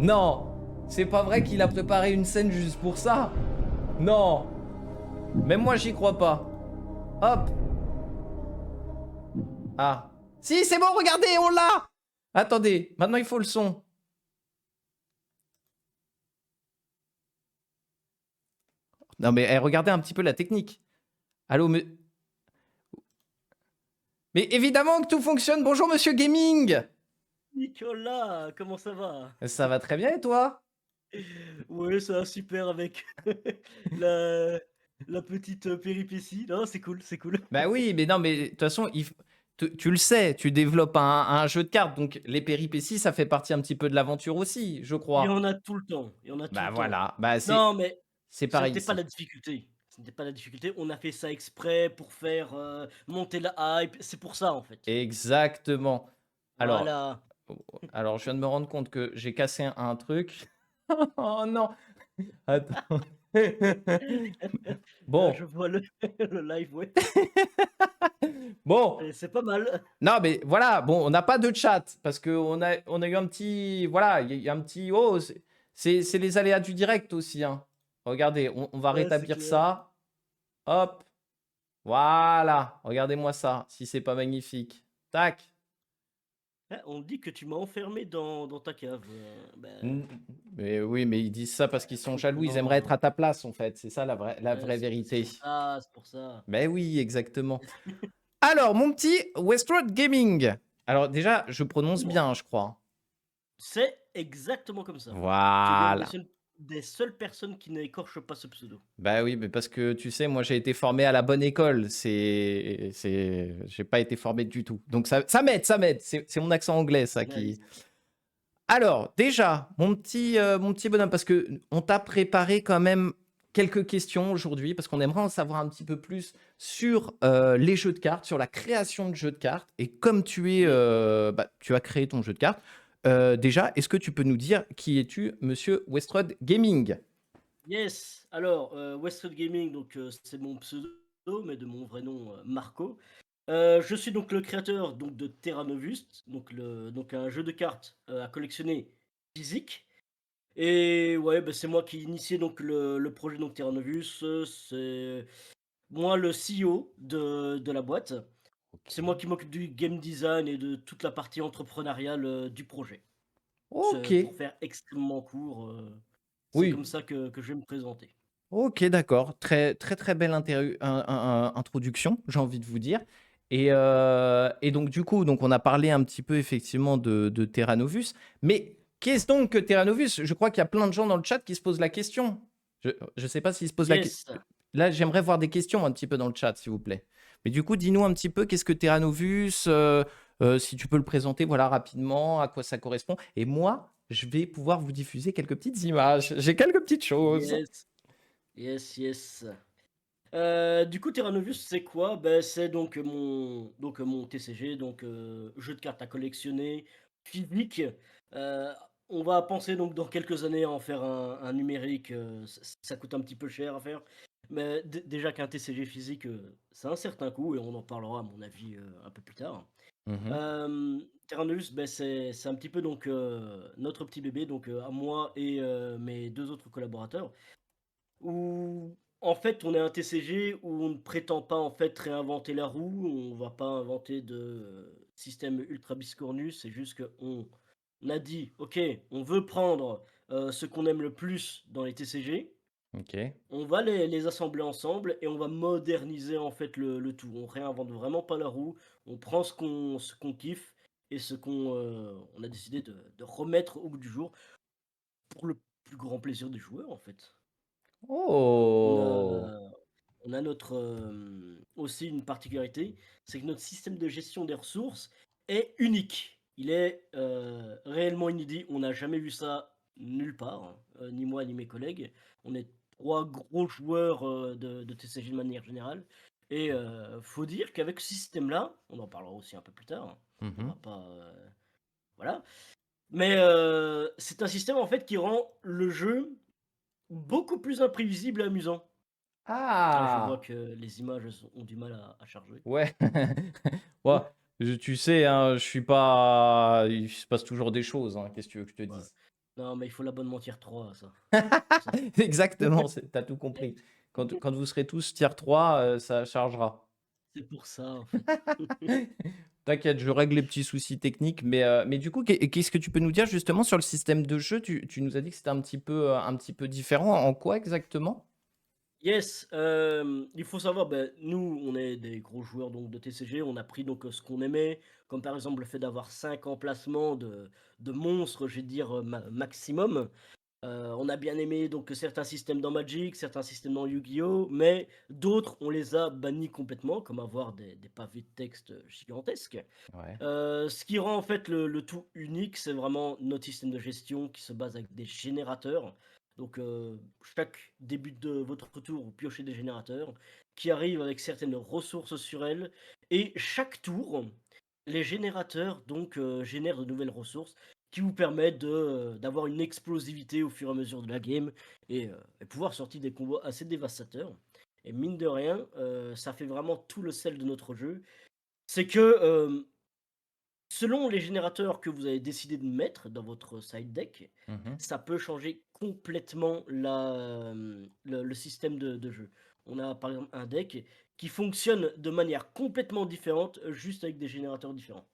Non, c'est pas vrai qu'il a préparé une scène juste pour ça. Non, même moi j'y crois pas. Hop. Ah. Si, c'est bon, regardez, on l'a. Attendez, maintenant il faut le son. Non mais regardez un petit peu la technique. Allô, mais évidemment que tout fonctionne. Bonjour Monsieur Gaming. Nicolas, comment ça va? Ça va très bien et toi? Ouais, ça va super avec la la petite, péripétie. Non, c'est cool, c'est cool. Bah oui, mais non, mais de toute façon, tu le sais, tu développes un jeu de cartes, donc les péripéties, ça fait partie un petit peu de l'aventure aussi, je Il y crois. en a tout le temps, il y en a tout Bah le temps. voilà, bah Non, mais c'est ce pareil n'était pas ici. la difficulté. Ce n'était pas la difficulté. On a fait ça exprès pour faire, monter la hype. C'est pour ça, en fait. Exactement. Alors, Voilà. alors, je viens de me rendre compte que j'ai cassé un truc. Oh non, attends. Je Bon, vois le le live, ouais. bon. C'est pas mal. Non, mais voilà, bon, on n'a pas de chat parce qu'on a eu un petit. Voilà, il y a un petit. Oh, c'est les aléas du direct aussi, hein. Regardez, on va Ouais, c'est rétablir clair. ça. Hop, voilà. Regardez-moi ça, si c'est pas magnifique. Tac. Ah, on dit que tu m'as enfermé dans ta cave, Mm, Mais oui, mais ils disent ça parce qu'ils sont jaloux. Ils aimeraient être non. à ta place, en fait. C'est ça la vraie C'est vérité. pour ça, c'est pour ça. Ben oui, exactement. Alors, mon petit Westward Gaming. Alors, déjà, je prononce Dis-moi. bien, je crois. C'est exactement comme ça. Tu es l'une Voilà. des seules personnes qui n'écorche pas ce pseudo. Bah oui, mais parce que tu sais, moi j'ai été formé à la bonne école. J'ai pas été formé du tout. Donc ça m'aide, ça m'aide. C'est mon accent anglais, ça qui. Nice. Alors, déjà, mon petit bonhomme, parce que on t'a préparé quand même quelques questions aujourd'hui, parce qu'on aimerait en savoir un petit peu plus sur les jeux de cartes, sur la création de jeux de cartes. Et comme Oui. tu as créé ton jeu de cartes, déjà, est-ce que tu peux nous dire qui es-tu, monsieur Westrod Gaming? Yes. Alors, Westwood Gaming, donc c'est mon pseudo, mais de mon vrai nom, Marco. Je suis donc le créateur donc de Terra Novus, donc un jeu de cartes, à collectionner physique. Et ouais, bah, c'est moi qui initiais donc le projet donc Terra Novus, c'est moi le CEO de la boîte. C'est moi Ok. qui m'occupe du game design et de toute la partie entrepreneuriale, du projet. Ok. C'est pour faire extrêmement court, c'est comme Oui. ça que je vais me présenter. Ok, d'accord. Très, très, très belle introduction, j'ai envie de vous dire. Et donc, du coup, donc on a parlé un petit peu effectivement de Terra Novus. Mais qu'est-ce donc que Terra Novus? Je crois qu'il y a plein de gens dans le chat qui se posent la question. Je ne sais pas s'ils se posent la question. Yes, Là, j'aimerais voir des questions un petit peu dans le chat, s'il vous plaît. Mais du coup, dis-nous un petit peu qu'est-ce que Terra Novus, si tu peux le présenter, voilà, rapidement, à quoi ça correspond. Et moi, je vais pouvoir vous diffuser quelques petites images. J'ai quelques petites choses. yes, yes, yes. Du coup, Terra Novus, c'est quoi? C'est donc mon TCG, donc jeu de cartes à collectionner, physique. Heu, on va penser donc dans quelques années à en faire un numérique, ça coûte un petit peu cher à faire. Mais déjà qu'un TCG physique, ça a un certain coût et on en parlera à mon avis, un peu plus tard. Mhm. Terra Novus, c'est un petit peu donc notre petit bébé, donc à moi et mes 2 autres collaborateurs. Où en fait, on est un TCG où on ne prétend pas en fait réinventer la roue, on va pas inventer de système ultra biscornus, c'est juste qu'on a dit: «OK, on veut prendre, ce qu'on aime le plus dans les TCG, Ok. on va les assembler ensemble et on va moderniser en fait le tout». On réinvente vraiment pas la roue, on prend ce qu'on kiffe et ce qu'on, on a décidé de remettre au goût du jour pour le plus grand plaisir des joueurs en fait. On Oh! a On a aussi une particularité, c'est que notre système de gestion des ressources est unique. Il est, réellement inédit. On n'a jamais vu ça nulle part, hein, ni moi ni mes collègues. On est 3 gros joueurs, de TCG de manière générale et faut dire qu'avec ce système-là, on en parlera aussi un peu plus tard, hein, on va Mhm. pas, voilà. Mais c'est un système en fait qui rend le jeu beaucoup plus imprévisible et amusant. Ah, je vois Ah! que les images ont du mal à charger. Ouais. Ouais, tu sais, hein, je suis pas. Il se passe toujours des choses, hein, qu'est-ce que tu veux que je te Ouais. dise? Non, mais il faut l'abonnement tier 3, ça. C'est pour ça. Exactement, t'as tout compris. Quand vous serez tous tier 3, ça chargera. C'est pour ça, en fait. T'inquiète, je règle les petits soucis techniques, mais du coup, qu'est-ce que tu peux nous dire justement sur le système de jeu? Tu nous as dit que c'était un petit peu différent. En quoi exactement? Yes, il faut savoir, ben, nous, on est des gros joueurs donc de TCG. On a pris donc, ce qu'on aimait, comme par exemple le fait d'avoir 5 emplacements de monstres, je vais dire, maximum. On a bien aimé donc certains systèmes dans Magic, certains systèmes dans Yu-Gi-Oh! Mais d'autres, on les a bannis complètement, comme avoir des pavés de texte gigantesques. Ouais. Ce qui rend en fait le tout unique, c'est vraiment notre système de gestion qui se base avec des générateurs. Donc, chaque début de votre tour, vous piochez des générateurs qui arrivent avec certaines ressources sur elles. Et chaque tour, les générateurs donc génèrent de nouvelles ressources qui vous permettent d'avoir une explosivité au fur et à mesure de la game et pouvoir sortir des combos assez dévastateurs. Et mine de rien, ça fait vraiment tout le sel de notre jeu. C'est que selon les générateurs que vous avez décidé de mettre dans votre side deck, Mmh. ça peut changer complètement le système de jeu. On a par exemple un deck qui fonctionne de manière complètement différente, juste avec des générateurs différents.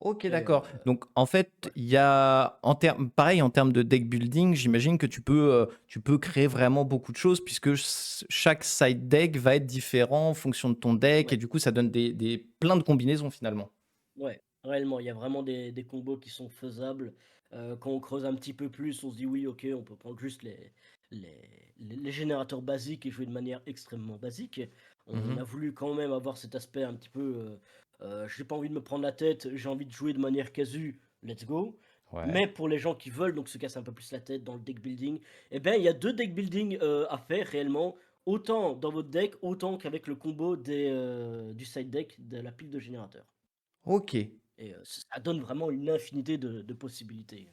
OK, Et d'accord. Donc en fait, ouais. il y a en termes pareil, en termes de deck building, j'imagine que tu peux créer vraiment beaucoup de choses puisque chaque side deck va être différent en fonction de ton deck et Ouais, du coup, ça donne des plein de combinaisons finalement. ouais, réellement, il y a vraiment des combos qui sont faisables. Quand on creuse un petit peu plus, on se dit: «Oui, OK, on peut prendre juste les générateurs basiques et jouer de manière extrêmement basique». On a Mmh. voulu quand même avoir cet aspect un petit peu, j'ai pas envie de me prendre la tête, j'ai envie de jouer de manière casu, let's go. Ouais. Mais pour les gens qui veulent donc se casser un peu plus la tête dans le deck building, eh ben, il y a 2 deck building, à faire réellement, autant dans votre deck, autant qu'avec le combo du side deck de la pile de générateurs. OK. Et ça donne vraiment une infinité de possibilités.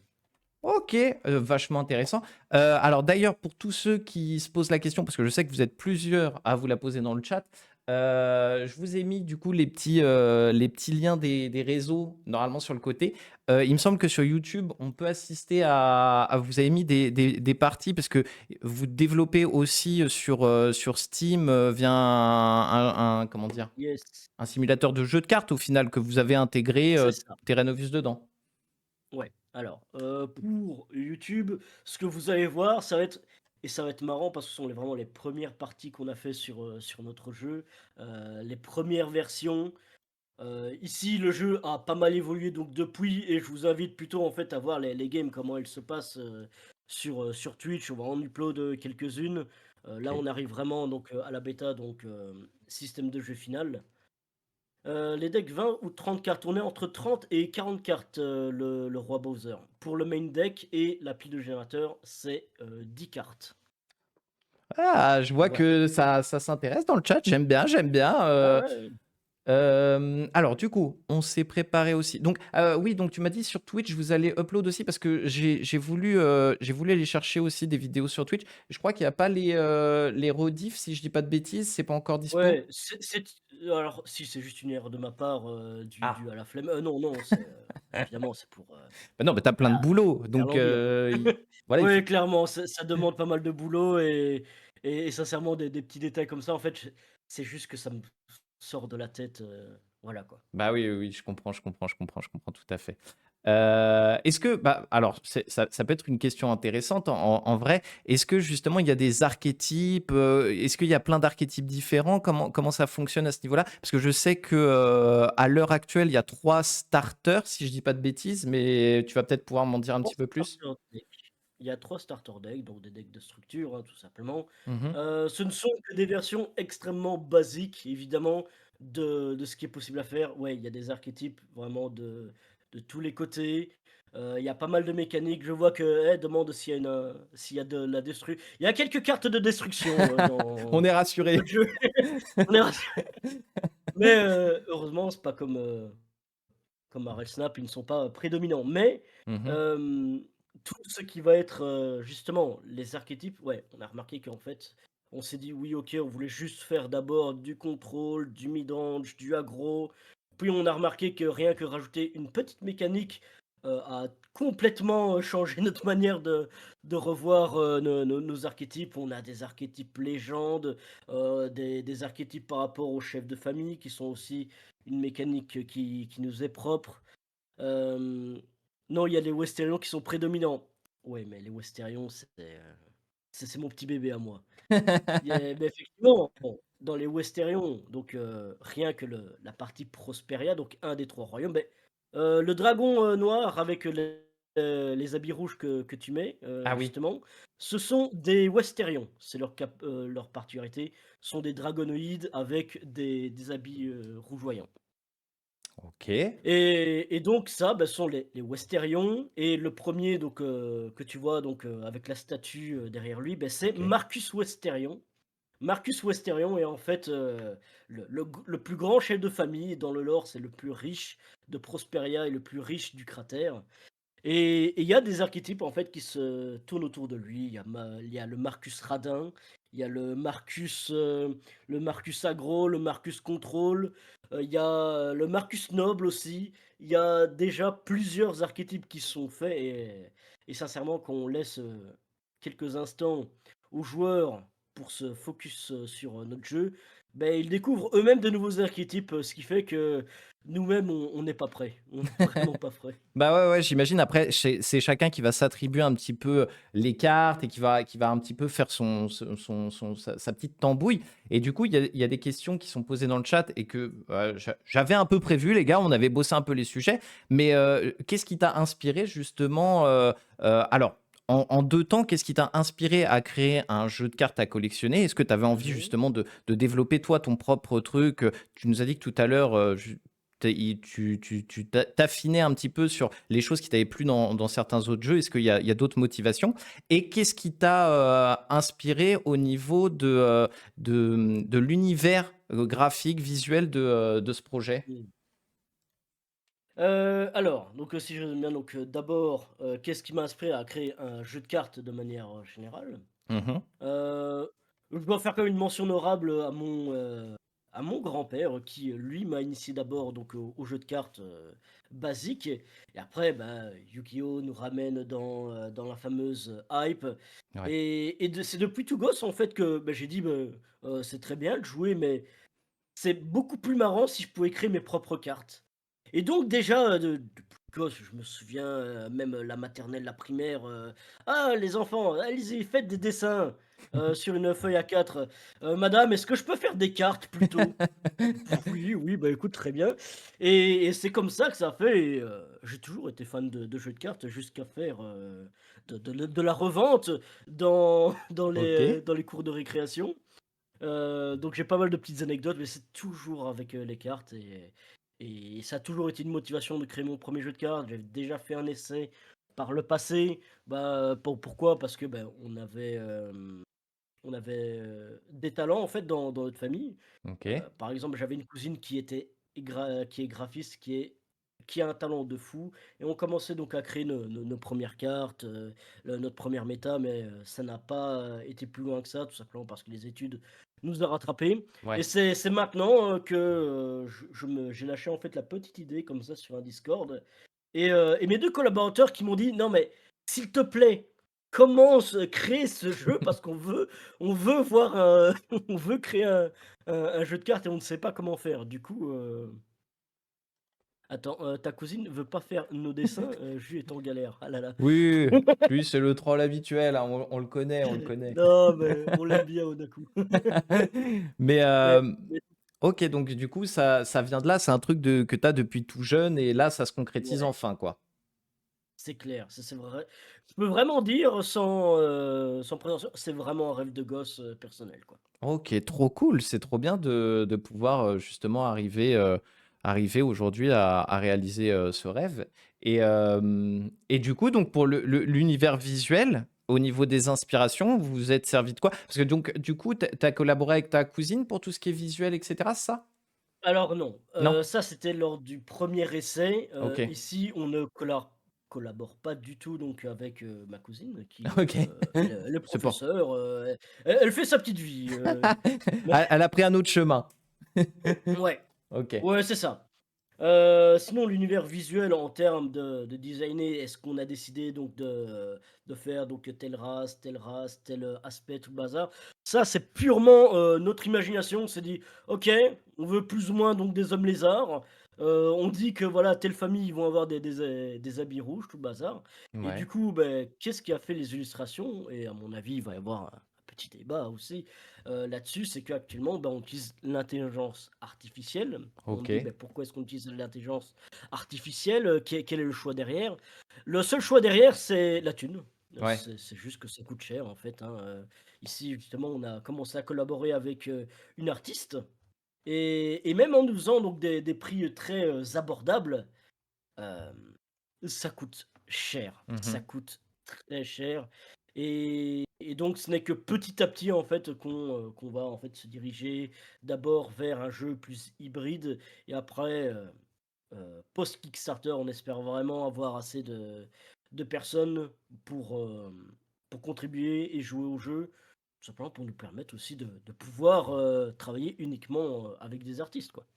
OK, vachement intéressant. Alors d'ailleurs, pour tous ceux qui se posent la question, parce que je sais que vous êtes plusieurs à vous la poser dans le chat, je vous ai mis du coup les petits liens des réseaux normalement sur le côté. Il me semble que sur YouTube, on peut assister à vous avez mis des parties parce que vous développez aussi, sur Steam, via comment dire? Yes, Un simulateur de jeu de cartes au final que vous avez intégré, c'est ça. Terra Novus dedans? Ouais. Alors, pour YouTube, ce que vous allez voir, ça va être marrant parce que ce sont vraiment les premières parties qu'on a fait sur notre jeu, les premières versions. Ici, le jeu a pas mal évolué donc depuis et je vous invite plutôt en fait à voir les games, comment elles se passent, sur Twitch. On va en upload, quelques-unes. Là, OK. on arrive vraiment donc, à la bêta donc, système de jeu final. Les decks 20 ou 30 cartes, on est entre 30 et 40 cartes, le roi Bowser. Pour le main deck et la pile de générateur, c'est, 10 cartes. Ah, je vois Voilà. que ça s'intéresse dans le chat, j'aime bien, j'aime bien, Ah ouais, alors du coup, on s'est préparé aussi donc oui, donc tu m'as dit sur Twitch, vous allez upload aussi parce que j'ai voulu aller chercher aussi des vidéos sur Twitch. Je crois qu'il y a pas les rediffs, si je dis pas de bêtises, c'est pas encore dispo? ouais, alors si c'est juste une erreur de ma part, due Ah, à la flemme, non, non, c'est, évidemment, c'est pour, bah, non, mais tu as plein de voilà, boulot faire donc l'ambiance. i voilà, il faut Oui, clairement, ça demande pas mal de boulot et sincèrement des petits détails comme ça, en fait, c'est juste que ça me sort de la tête, voilà quoi. bah, oui, oui, oui, je comprends, je comprends, je comprends, je comprends tout à fait. Est-ce que bah, alors ça peut être une question intéressante en vrai. Est-ce que justement il y a des archétypes, est-ce qu'il y a plein d'archétypes différents? Comment ça fonctionne à ce niveau-là? Parce que je sais que, à l'heure actuelle, il y a 3 starters, si je dis pas de bêtises, mais tu vas peut-être pouvoir m'en dire un 3 petit peu plus? starter decks. Il y a 3 starter decks, donc des decks de structure, hein, tout simplement. Mmh. Ce ne sont que des versions extrêmement basiques, évidemment, de ce qui est possible à faire. Ouais, il y a des archétypes vraiment de tous les côtés. Il y a pas mal de mécaniques. Je vois que, demande s'il y a de la il y a quelques cartes de destruction, On dans est notre rassurés. jeu. On est mais heureusement, c'est pas comme Marvel Snap, ils ne sont pas prédominants. Mais Mmh. hem, tout ce qui va être, justement les archétypes, ouais, on a remarqué qu'en fait, on s'est dit: «Oui, OK, on voulait juste faire d'abord du contrôle, du midrange, du aggro». Puis on a remarqué que rien que rajouter une petite mécanique, a complètement changé notre manière de revoir nos archétypes. On a des archétypes légendes, des archétypes par rapport aux chefs de famille qui sont aussi une mécanique qui nous est propre. Euh, non, il y a les Westérions qui sont prédominants. Ouais, mais les Westérions, c'est mon petit bébé à moi. Mais effectivement, bon, dans les Westérions, donc rien que la partie Prosperia, donc un des trois royaumes, le dragon noir avec les habits rouges que tu mets, Ah oui. justement, ce sont des Westérions. C'est leur particularité. Ce sont des dragonoïdes avec des habits rougeoyants. OK. Et donc ça, ce sont les Westérions. Et le premier donc, que tu vois donc, avec la statue derrière lui, c'est OK. Marcus Westérion. Marcus Westérion est en fait le plus grand chef de famille dans le lore, c'est le plus riche de Prosperia et le plus riche du cratère. Et il y a des archétypes en fait qui se tournent autour de lui. Il y a le Marcus Radin, il y a le Marcus Agro, le Marcus Contrôle, il y a le Marcus Noble aussi. Il y a déjà plusieurs archétypes qui sont faits et sincèrement, quand on laisse quelques instants aux joueurs pour se focus sur notre jeu, ils découvrent eux-mêmes de nouveaux archétypes, ce qui fait que nous-mêmes, on n'est pas prêts. On n'est vraiment pas prêts. Bah, ouais, ouais, j'imagine après c'est chacun qui va s'attribuer un petit peu les cartes et qui va un petit peu faire sa petite tambouille et du coup, il y a des questions qui sont posées dans le chat et que, j'avais un peu prévu les gars, on avait bossé un peu les sujets, mais, qu'est-ce qui t'a inspiré justement, alors en 2 temps, qu'est-ce qui t'a inspiré à créer un jeu de cartes à collectionner? Est-ce que tu avais envie Mmh. justement de développer toi ton propre truc? Tu nous as dit que tout à l'heure, tu t'affinais un petit peu sur les choses qui t'avaient plu dans certains autres jeux. Est-ce qu'il y a d'autres motivations? Et qu'est-ce qui t'a inspiré au niveau de l'univers graphique, visuel de ce projet? Mmh. Alors, donc, si je résume bien, donc, d'abord, qu'est-ce qui m'a inspiré à créer un jeu de cartes de manière, générale? Mhm. Heu, je dois faire quand même une mention honorable, à mon grand-père qui, lui, m'a initié d'abord donc au jeu de cartes, basique et après, Yu-Gi-Oh! Nous ramène dans la fameuse hype Ouais. et c'est depuis tout gosse, en fait, que, j'ai dit: c'est très bien de jouer, mais c'est beaucoup plus marrant si je pouvais créer mes propres cartes. Et donc déjà, de plus gosse, je me souviens, même la maternelle, la primaire, «Ah les enfants, allez-y, faites des dessins, sur une feuille A4. Madame, est-ce que je peux faire des cartes plutôt?» «Oui, oui, écoute, très bien» et c'est comme ça que ça a fait et j'ai toujours été fan de jeux de cartes jusqu'à faire, de la revente OK. dans les cours de récréation. Donc j'ai pas mal de petites anecdotes, mais c'est toujours avec, les cartes et ça a toujours été une motivation de créer mon premier jeu de cartes. J'avais déjà fait un essai par le passé. Pourquoi? Parce que, on avait, des talents en fait dans notre famille. OK. Par exemple, j'avais une cousine qui est graphiste, qui a un talent de fou et on commençait donc à créer nos 1 cartes, notre première méta, mais ça n'a pas, été plus loin que ça, tout simplement parce que les études nous a rattrapés et Ouais. c'est maintenant, que, j'ai lâché en fait la petite idée comme ça sur un Discord et mes 2 collaborateurs qui m'ont dit: «Non mais s'il te plaît, commence, crée ce jeu parce on veut voir un on veut créer un jeu de cartes et on ne sait pas comment faire». Du coup, attends, ta cousine veut pas faire nos dessins? Jus est en galère. Ah là là. Oui, lui, c'est le troll habituel, hein, on le connaît, on le connaît. Non, mais on l'aime bien Onaku. Mais, Mais OK, donc du coup, ça vient de là, c'est un truc que tu as depuis tout jeune et là, ça se concrétise ouais, enfin, quoi? c'est clair, c'est vrai. Je peux vraiment dire sans prétention, c'est vraiment un rêve de gosse, personnel, quoi. OK, trop cool, c'est trop bien de pouvoir, justement arriver aujourd'hui à réaliser, ce rêve et du coup, donc pour l'univers visuel, au niveau des inspirations, vous vous êtes servi de quoi? Parce que donc du coup, tu as collaboré avec ta cousine pour tout ce qui est visuel et cetera, c'est ça? Alors non, Non? ça c'était lors du premier essai, OK. ici on ne collabore pas du tout donc avec, ma cousine qui, OK. elle est C'est pas professeure, elle fait sa petite vie, mais elle a pris un autre chemin. ouais, OK. ouais c'est ça. Sinon, l'univers visuel en termes de designer, est-ce qu'on a décidé donc de faire donc telle race, tel, aspect, tout le bazar? Ça, c'est purement, notre imagination. On s'est dit: «OK, on veut plus ou moins donc des hommes lézards». On dit que voilà, telle famille, ils vont avoir des habits rouges, tout le bazar et du Ouais. coup, beh, qu'est-ce qui a fait les illustrations? Et à mon avis, il va y avoir un petit débat aussi, là-dessus. C'est qu'actuellement, bah, on utilise l'intelligence artificielle. On me dit: OK. «Beh, pourquoi est-ce qu'on utilise l'intelligence artificielle? Quel est le choix derrière?» Le seul choix derrière, c'est la thune. Ouais. C'est juste que ça coûte cher, en fait, hein, ici, justement, on a commencé à collaborer avec, une artiste et même en nous faisant donc des prix, très, abordables, hem, ça coûte cher. Ça Mmh. coûte très cher et donc ce n'est que petit à petit, en fait, qu'on va, en fait, se diriger d'abord vers un jeu plus hybride et après, post Kickstarter, on espère vraiment avoir assez de personnes pour contribuer et jouer au jeu, tout simplement pour nous permettre aussi de pouvoir, travailler uniquement, avec des artistes, quoi.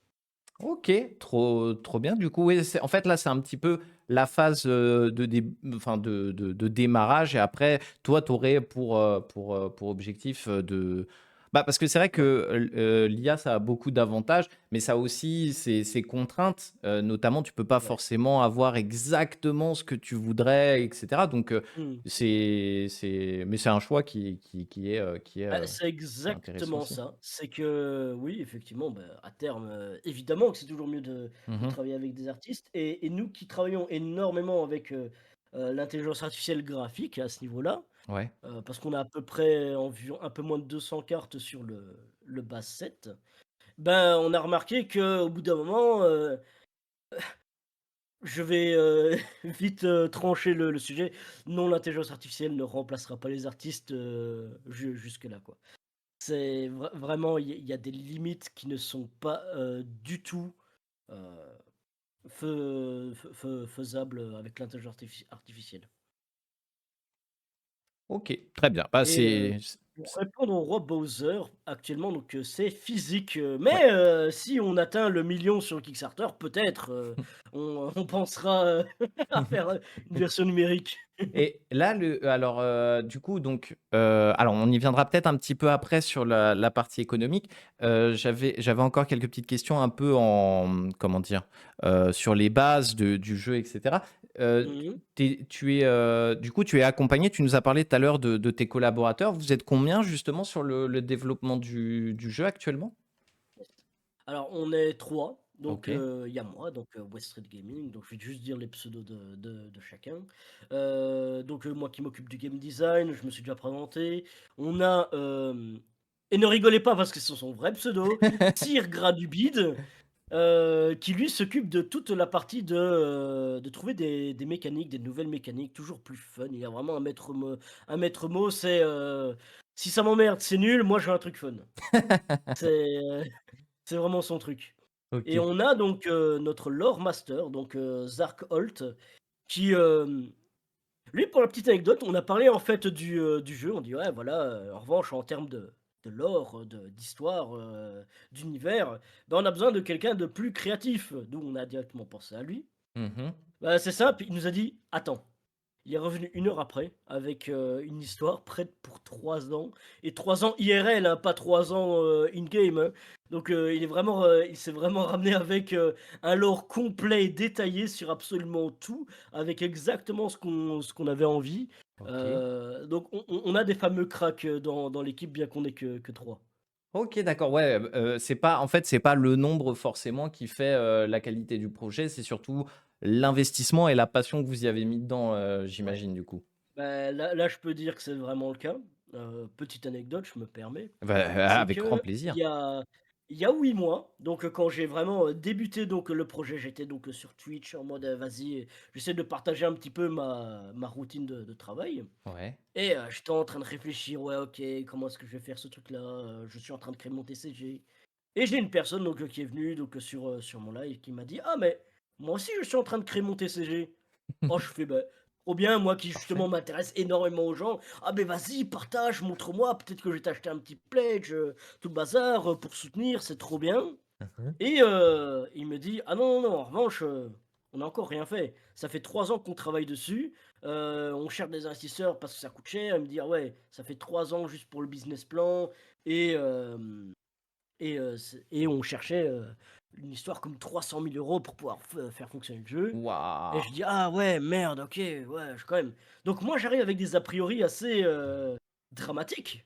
OK, trop bien du coup. Oui, c'est en fait, là, c'est un petit peu la phase, de dé enfin de démarrage et après toi, tu aurais pour objectif, de bah, parce que c'est vrai que, l'IA, ça a beaucoup d'avantages, mais ça a aussi ses contraintes, notamment tu peux pas Ouais. forcément avoir exactement ce que tu voudrais et cetera donc Mmh. c'est un choix Bah, c'est qui est intéressant exactement aussi. ça. C'est que oui, effectivement, bah, à terme, évidemment que c'est toujours mieux de Mmh. travailler avec des artistes et nous qui travaillons énormément avec, l'intelligence artificielle graphique à ce niveau-là, Ouais. parce qu'on a à peu près environ un peu moins de 200 cartes sur le base set. Ben, on a remarqué qu'au bout d'un moment, je vais, vite, trancher le sujet. Non, l'intelligence artificielle ne remplacera pas les artistes, jusque-là, quoi. C'est vraiment, il y a des limites qui ne sont pas, du tout, heu, faisables, avec l'intelligence artificielle. OK, très bien. Bah, Et pour répondre au roi Bowser, actuellement, donc c'est physique, ouais. mais si on atteint le million sur Kickstarter, peut-être, on pensera, à faire, une version numérique. Et là, alors, du coup, donc, alors on y viendra peut-être un petit peu après sur la partie économique. J'avais encore quelques petites questions un peu comment dire? Sur les bases du jeu et cetera. Mmh mh. Du coup, tu es accompagné, tu nous as parlé tout à l'heure de tes collaborateurs. Vous êtes combien justement sur le développement du jeu actuellement? Alors on est 3, donc OK, il y a moi, donc West Street Gaming, donc je vais juste dire les pseudos de chacun. Donc moi qui m'occupe du game design, je me suis déjà présenté. On a, et ne rigolez pas parce que ce sont son vrai pseudo, Sir Gradubide, qui lui s'occupe de toute la partie de trouver des mécaniques, des nouvelles mécaniques toujours plus fun. Il y a vraiment un maître mot, c'est, «Si ça m'emmerde, c'est nul, moi je veux un truc fun». C'est, c'est vraiment son truc. Et OK. on a donc, notre lore master, donc, Zark Holt, qui, lui, pour la petite anecdote, on a parlé en fait du jeu. On dit: «Ouais, voilà, en revanche, en termes de lore, d'histoire, d'univers, ben on a besoin de quelqu'un de plus créatif». D'où on a directement pensé à lui. Mmh. Bah, c'est simple, il nous a dit: «Attends». Il est revenu 1 heure après avec, une histoire prête pour 3 ans et 3 ans IRL, hein, pas 3 ans, in-game, hein. Donc, il s'est vraiment ramené avec, un lore complet et détaillé sur absolument tout, avec exactement ce qu'on avait envie. OK. Donc on a des fameux cracks, dans l'équipe, bien qu'on ait que 3. OK, d'accord, ouais, c'est pas en fait, c'est pas le nombre forcément qui fait, la qualité du projet, c'est surtout l'investissement et la passion que vous y avez mis dedans, Ouais. j'imagine, du coup? Bah, là, je peux dire que c'est vraiment le cas. Petite anecdote, je me permets. Bah, C'est avec grand que plaisir. il y a 8 mois, donc quand j'ai vraiment, débuté donc le projet, j'étais donc, sur Twitch en mode, vas-y, j'essaie de partager un petit peu ma routine de travail Ouais. et j'étais en train de réfléchir: «Ouais, OK, comment est-ce que je vais faire ce truc-là?» Je suis en train de créer mon TCG et j'ai une personne donc, qui est venue donc, sur mon live qui m'a dit: «Ah mais moi aussi je suis en train de créer mon TCG». Oh, je fais: «Bah, trop bien, moi qui Parfait. justement m'intéresse énormément aux gens. Ah beh, vas-y, partage, montre-moi, peut-être que je vais t'acheter un petit pledge, tout le bazar, pour soutenir, c'est trop bien». Mmh. Et il me dit: «Ah non, non, non, en revanche, on n'a encore rien fait. Ça fait 3 ans qu'on travaille dessus, on cherche des investisseurs parce que ça coûte cher». Il me dit: «Ah ouais, ça fait 3 ans juste pour le business plan et et on cherchait, une histoire comme 300 000 € pour pouvoir faire fonctionner le jeu». Et Waouh! je dis: «Ah ouais, merde, OK, ouais, je quand même». Donc moi, j'arrive avec des a priori assez, dramatiques.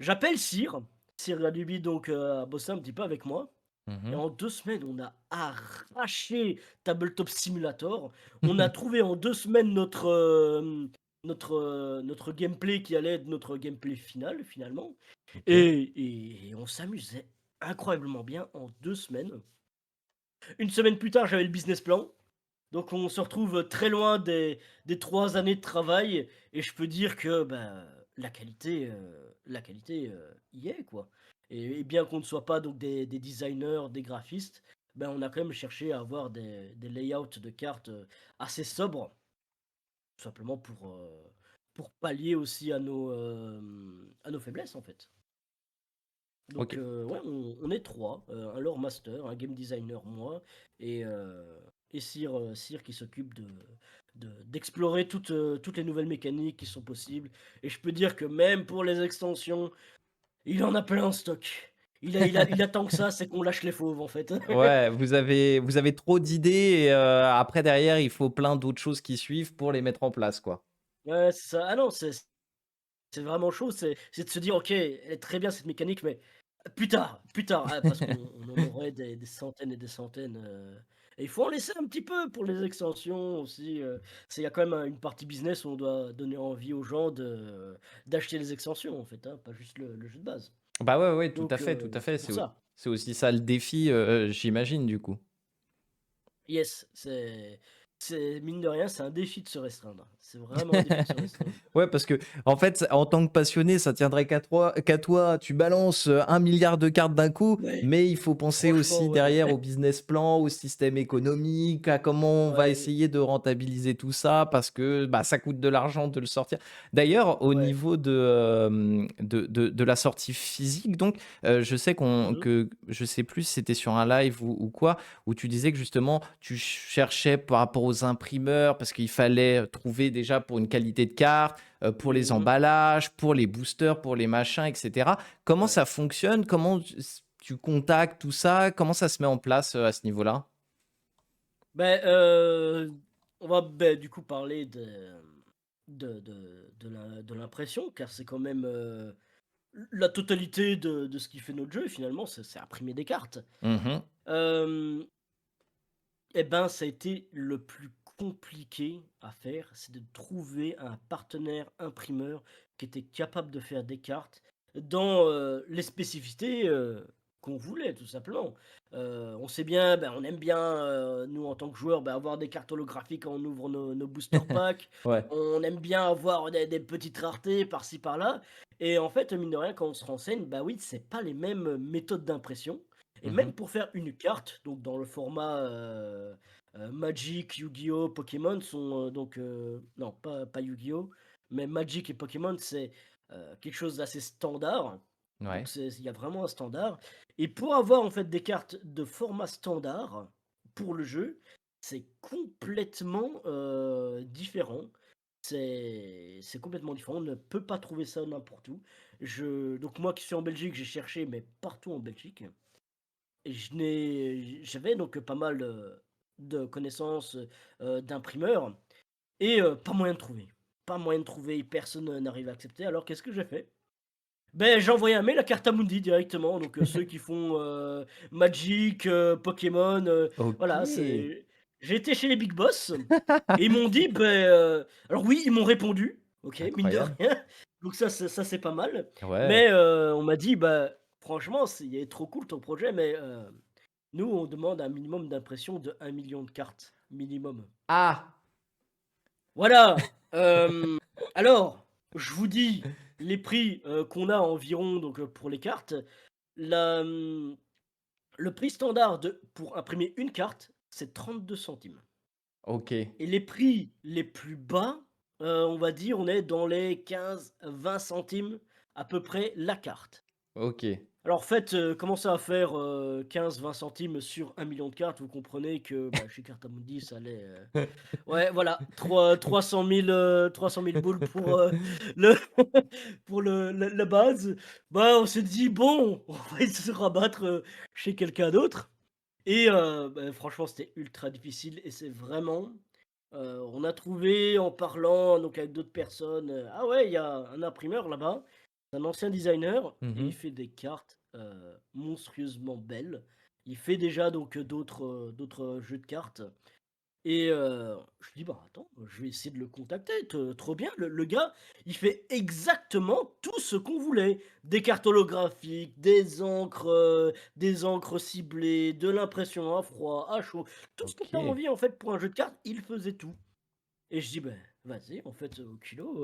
J'appelle Cyr. Cyr Laduby donc a bossé un petit peu avec moi. Et Mmh. en 2 semaines, on a arraché Tabletop Simulator. On a trouvé en 2 semaines notre gameplay qui allait être notre gameplay final, finalement. OK. Et on s'amusait incroyablement bien en 2 semaines. Une semaine plus tard, j'avais le business plan. Donc on se retrouve très loin des 3 années de travail et je peux dire que, bah, la qualité, y est, quoi. Et bien qu'on ne soit pas donc des designers, des graphistes, ben, on a quand même cherché à avoir des layouts de cartes, assez sobres, tout simplement pour pallier aussi à nos faiblesses, en fait. Donc OK. ouais, on est 3, un lore master, un game designer, moi et Cyr qui s'occupe d'explorer toutes les nouvelles mécaniques qui sont possibles et je peux dire que même pour les extensions, il en a plein en stock. Il attend que ça, c'est qu'on lâche les fauves, en fait. Ouais, vous avez trop d'idées et après derrière, il faut plein d'autres choses qui suivent pour les mettre en place, quoi. Ouais, c'est ça. Ah non, c'est vraiment chaud, c'est de se dire: «OK, elle est très bien cette mécanique, mais plus tard», parce qu'on en aurait des centaines et des centaines, et il faut en laisser un petit peu pour les extensions aussi, il y a quand même une partie business où on doit donner envie aux gens d'acheter les extensions, en fait, hein, pas juste le jeu de base. Bah, ouais, ouais, tout à Donc fait, tout à fait. c'est pour C'est ça. c'est aussi ça le défi, j'imagine, du coup. Yes, c'est mine de rien, c'est un défi de se restreindre. C'est vraiment un défi de se restreindre. Ouais, parce que en fait, en tant que passionné, ça tiendrait qu'à toi. Tu balances, 1 000 000 de cartes d'un coup, Ouais, mais il faut penser franchement, aussi ouais. derrière au business plan, au système économique, à comment on va Ouais, essayer de rentabiliser tout ça parce que, bah, ça coûte de l'argent de le sortir. D'ailleurs, au ouais. niveau de la sortie physique donc, je sais Mmh. que je sais plus si c'était sur un live ou quoi, où tu disais que justement tu cherchais par rapport aux imprimeurs parce qu'il fallait trouver déjà pour une qualité de carte, pour les Mmh. emballages, pour les boosters, pour les machins, et cetera. Comment Ouais. ça fonctionne? Comment tu contactes tout ça? Comment ça se met en place, à ce niveau-là? Beh, on va, beh, du coup parler de l'impression car c'est quand même, la totalité de ce qui fait notre jeu finalement, c'est imprimer des cartes. Mmh. Hem Et ben, ça a été le plus compliqué à faire, c'est de trouver un partenaire imprimeur qui était capable de faire des cartes dans, les spécificités, qu'on voulait tout simplement. On sait bien, ben, on aime bien, nous en tant que joueurs, ben, avoir des cartes holographiques quand on ouvre nos booster packs. Ouais. On aime bien avoir des petites raretés par-ci par-là et en fait, mine de rien, quand on se renseigne, bah oui, c'est pas les mêmes méthodes d'impression et même Mmh. pour faire une carte, donc dans le format, Magic, Yu-Gi-Oh!, Pokémon sont, donc, non pas Yu-Gi-Oh! Mais Magic et Pokémon, c'est, quelque chose d'assez standard. Donc Ouais. il y a vraiment un standard et pour avoir en fait des cartes de format standard pour le jeu, c'est complètement, différent. C'est complètement différent, on ne peut pas trouver ça n'importe où. Je Donc moi qui suis en Belgique, j'ai cherché mais partout en Belgique. Et j'avais donc pas mal, de connaissances, d'imprimeurs et pas moyen de trouver. Pas moyen de trouver, personne, n'arrive à accepter. Alors qu'est-ce que j'ai fait? Ben j'ai envoyé un mail à Cartamundi directement, donc ceux qui font, Magic, Pokémon, voilà, OK. j'ai été chez les big boss et ils m'ont dit, beh, alors oui, ils m'ont répondu, OK, mine de Incroyable. rien, donc ça c'est pas mal, Ouais. mais on m'a dit: «Bah, franchement, c'est il est trop cool ton projet, mais nous, on demande un minimum d'impression de 1 million de cartes, minimum». Ah! Voilà, alors, je vous dis les prix, qu'on a environ donc, pour les cartes. La, mmh, le prix standard pour imprimer une carte, c'est 32 centimes OK. et les prix les plus bas, on va dire, on est dans les 15-20 centimes à peu près la carte. OK. Alors commencer à faire 15-20 centimes sur 1 million de cartes, vous comprenez que bah, chez Cartamundi, ça allait. Ouais, voilà, 300 000 boules pour le, pour la base. Bah, on s'est dit, bon, on va essayer de se rabattre chez quelqu'un d'autre. Et bah, franchement, c'était ultra difficile. Et c'est vraiment. On a trouvé en parlant donc avec d'autres personnes. Ah ouais, il y a un imprimeur là-bas, c'est un ancien designer et il Mmh. fait des cartes monstrueusement belles. Il fait déjà donc d'autres jeux de cartes. Et je dis: «Bah, attends, je vais essayer de le contacter, te trop bien». Le gars, il fait exactement tout ce qu'on voulait. Des cartes holographiques, des encres ciblées, de l'impression à froid, à chaud. Tout ce que tu as OK. envie, en fait, pour un jeu de cartes, il faisait tout. Et je dis: «Beh, vas-y, en fait, au culot»,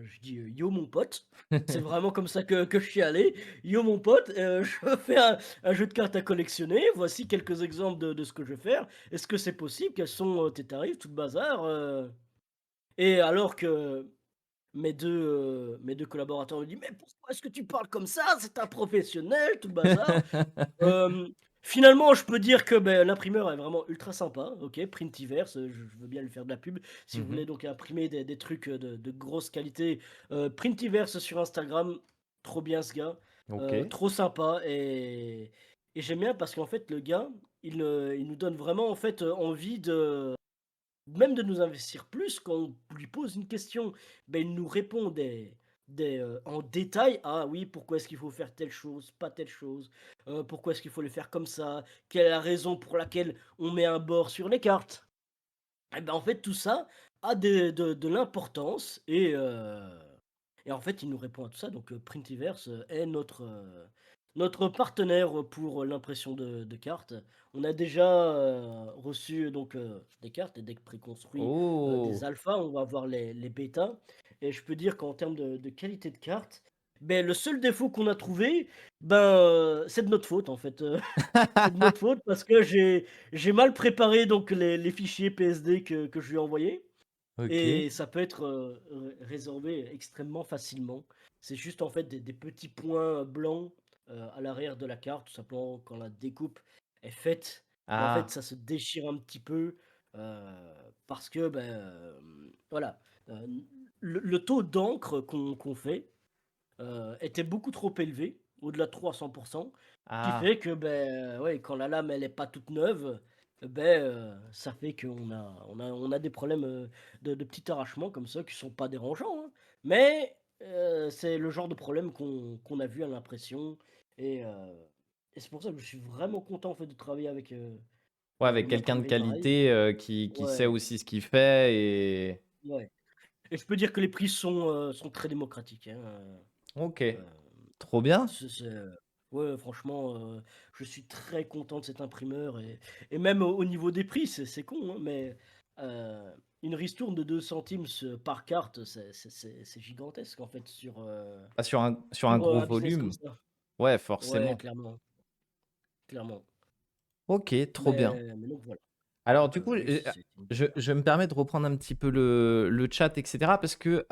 je dis: «Yo mon pote». C'est vraiment comme ça que je suis allé. «Yo mon pote, je fais un jeu de cartes à collectionner. Voici quelques exemples de ce que je vais faire. Est-ce que c'est possible? Quels sont, tes tarifs?» Tout le bazar. Et alors que mes deux collaborateurs me disent: «Mais pourquoi est-ce que tu parles comme ça? C'est un professionnel», tout le bazar. Hem, Finalement, je peux dire que, beh, l'imprimeur est vraiment ultra sympa, OK, Printiverse, je veux bien lui faire de la pub. Si vous voulez Mmh. donc imprimer des trucs, de grosse qualité, Printiverse sur Instagram, trop bien ce gars, OK. trop sympa. Et j'aime bien parce qu'en fait le gars, il nous donne vraiment en fait, envie de même de nous investir plus quand on lui pose une question. Ben il nous répond en détail. «Ah oui, pourquoi est-ce qu'il faut faire telle chose, pas telle chose? Pourquoi est-ce qu'il faut les faire comme ça? Quelle est la raison pour laquelle on met un bord sur les cartes?» Et ben, en fait, tout ça a de l'importance. Et en fait, il nous répond à tout ça. Donc, Printiverse est notre partenaire pour l'impression de cartes. On a déjà reçu donc des cartes, des decks préconstruits, des Oh! alphas. On va voir les bêtas. Et je peux dire qu'en termes de qualité de cartes, ben, le seul défaut qu'on a trouvé, ben, c'est de notre faute en fait. C'est de notre faute parce que j'ai mal préparé donc les fichiers PSD que je lui ai envoyés. OK. Et ça peut être, résorbé extrêmement facilement. C'est juste en fait des petits points blancs, à l'arrière de la carte, tout simplement quand la découpe est faite, ben en fait Ah! ça se déchire un petit peu, parce que, ben, voilà, le taux d'encre qu'on fait était beaucoup trop élevé, au-delà de 300, qui Ah! fait que, ben ouais, quand la lame elle est pas toute neuve, ben ça fait qu'on a des problèmes, de petits arrachements comme ça qui sont pas dérangeants, hein. Mais c'est le genre de problème qu'on a vu à l'impression. Et c'est pour ça que je suis vraiment content, en fait, de travailler avec, Ouais, avec une quelqu'un de imprimerie pareille. qualité, qui sait Ouais, aussi ce qu'il fait et ouais. Et je peux dire que les prix sont très démocratiques, hein. OK. heu Trop bien. Ouais, franchement, je suis très content de cet imprimeur. Et même au niveau des prix, c'est con, hein, mais heu, une ristourne de 2 centimes par carte, c'est gigantesque, en fait, Ah, sur un gros un business comme volume? ça. Ouais, Ouais, forcément. clairement, clairement. OK, trop bien. Mais donc voilà. Alors Donc du coup, oui, c'est une belle je carte. me permets de reprendre un petit peu le chat et cetera parce que,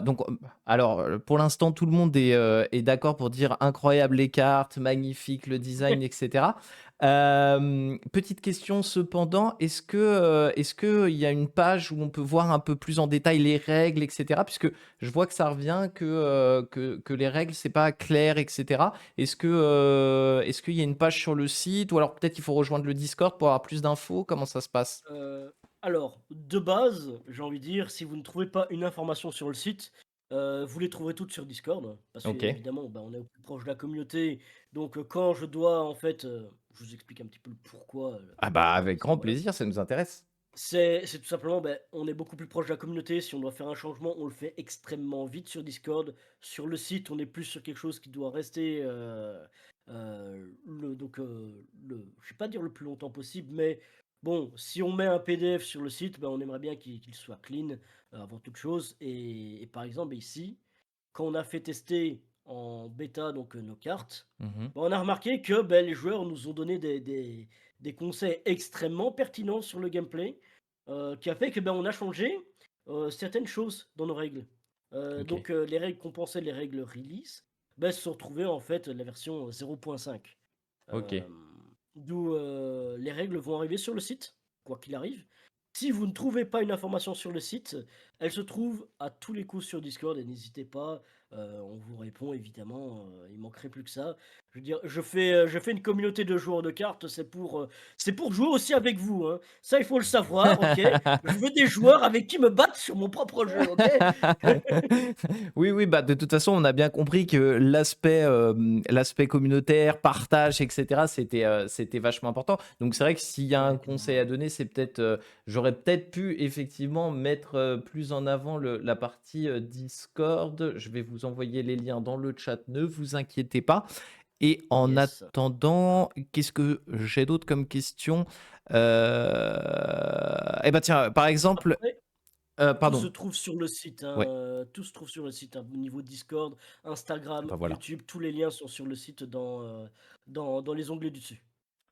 donc, alors, pour l'instant, tout le monde est d'accord pour dire: «Incroyable les cartes, magnifique le design» et cetera. Petite question cependant, est-ce qu'il y a une page où on peut voir un peu plus en détail les règles et cetera? Puisque je vois que ça revient que les règles, c'est pas clair et cetera. Est-ce qu'il y a une page sur le site ou alors peut-être qu'il faut rejoindre le Discord pour avoir plus d'infos? Comment ça se passe? Heu, alors, de base, j'ai envie de dire, si vous ne trouvez pas une information sur le site, vous les trouverez toutes sur Discord. Parce OK. qu'évidemment, bah, on est au plus proche de la communauté. Donc, quand je dois en fait, je vous explique un petit peu le pourquoi, Ah bah, avec c'est grand voilà. plaisir, ça nous intéresse. C'est tout simplement, ben, on est beaucoup plus proche de la communauté. Si on doit faire un changement, on le fait extrêmement vite sur Discord. Sur le site, on est plus sur quelque chose qui doit rester, je vais pas dire le plus longtemps possible, mais bon, si on met un PDF sur le site, ben, on aimerait bien qu'il soit clean, avant toute chose. Et par exemple, ici, quand on a fait tester en bêta donc, nos cartes, Mmh. bah, on a remarqué que, beh, les joueurs nous ont donné des conseils extrêmement pertinents sur le gameplay, qui a fait que, ben, on a changé, certaines choses dans nos règles. OK. Les règles compensaient les règles release. bah, se sont retrouvés en fait la version 0.5. OK. D'où les règles vont arriver sur le site, quoi qu'il arrive. Si vous ne trouvez pas une information sur le site, elle se trouve à tous les coups sur Discord et n'hésitez pas, on vous répond évidemment, il manquerait plus que ça. Je veux dire, je fais une communauté de joueurs de cartes, c'est pour jouer aussi avec vous, hein. Ça, il faut le savoir, OK? Je veux des joueurs avec qui me battre sur mon propre jeu, OK? Oui, oui, bah, de toute façon, on a bien compris que l'aspect communautaire, partage, et cetera, c'était vachement important. Donc c'est vrai que s'il y a un Ouais, conseil à carrément. donner, c'est peut-être, j'aurais peut-être pu effectivement mettre, plus en avant la partie, Discord. Je vais vous envoyer les liens dans le chat, ne vous inquiétez pas. Et en Yes. attendant, qu'est-ce que j'ai d'autre comme question? Et bah, tiens, par exemple, Après tout se pardon. trouve sur le site, hein, Ouais, tout se trouve sur le site, hein. Au niveau Discord, Instagram, bah, voilà. YouTube, tous les liens sont sur le site dans les onglets du dessus.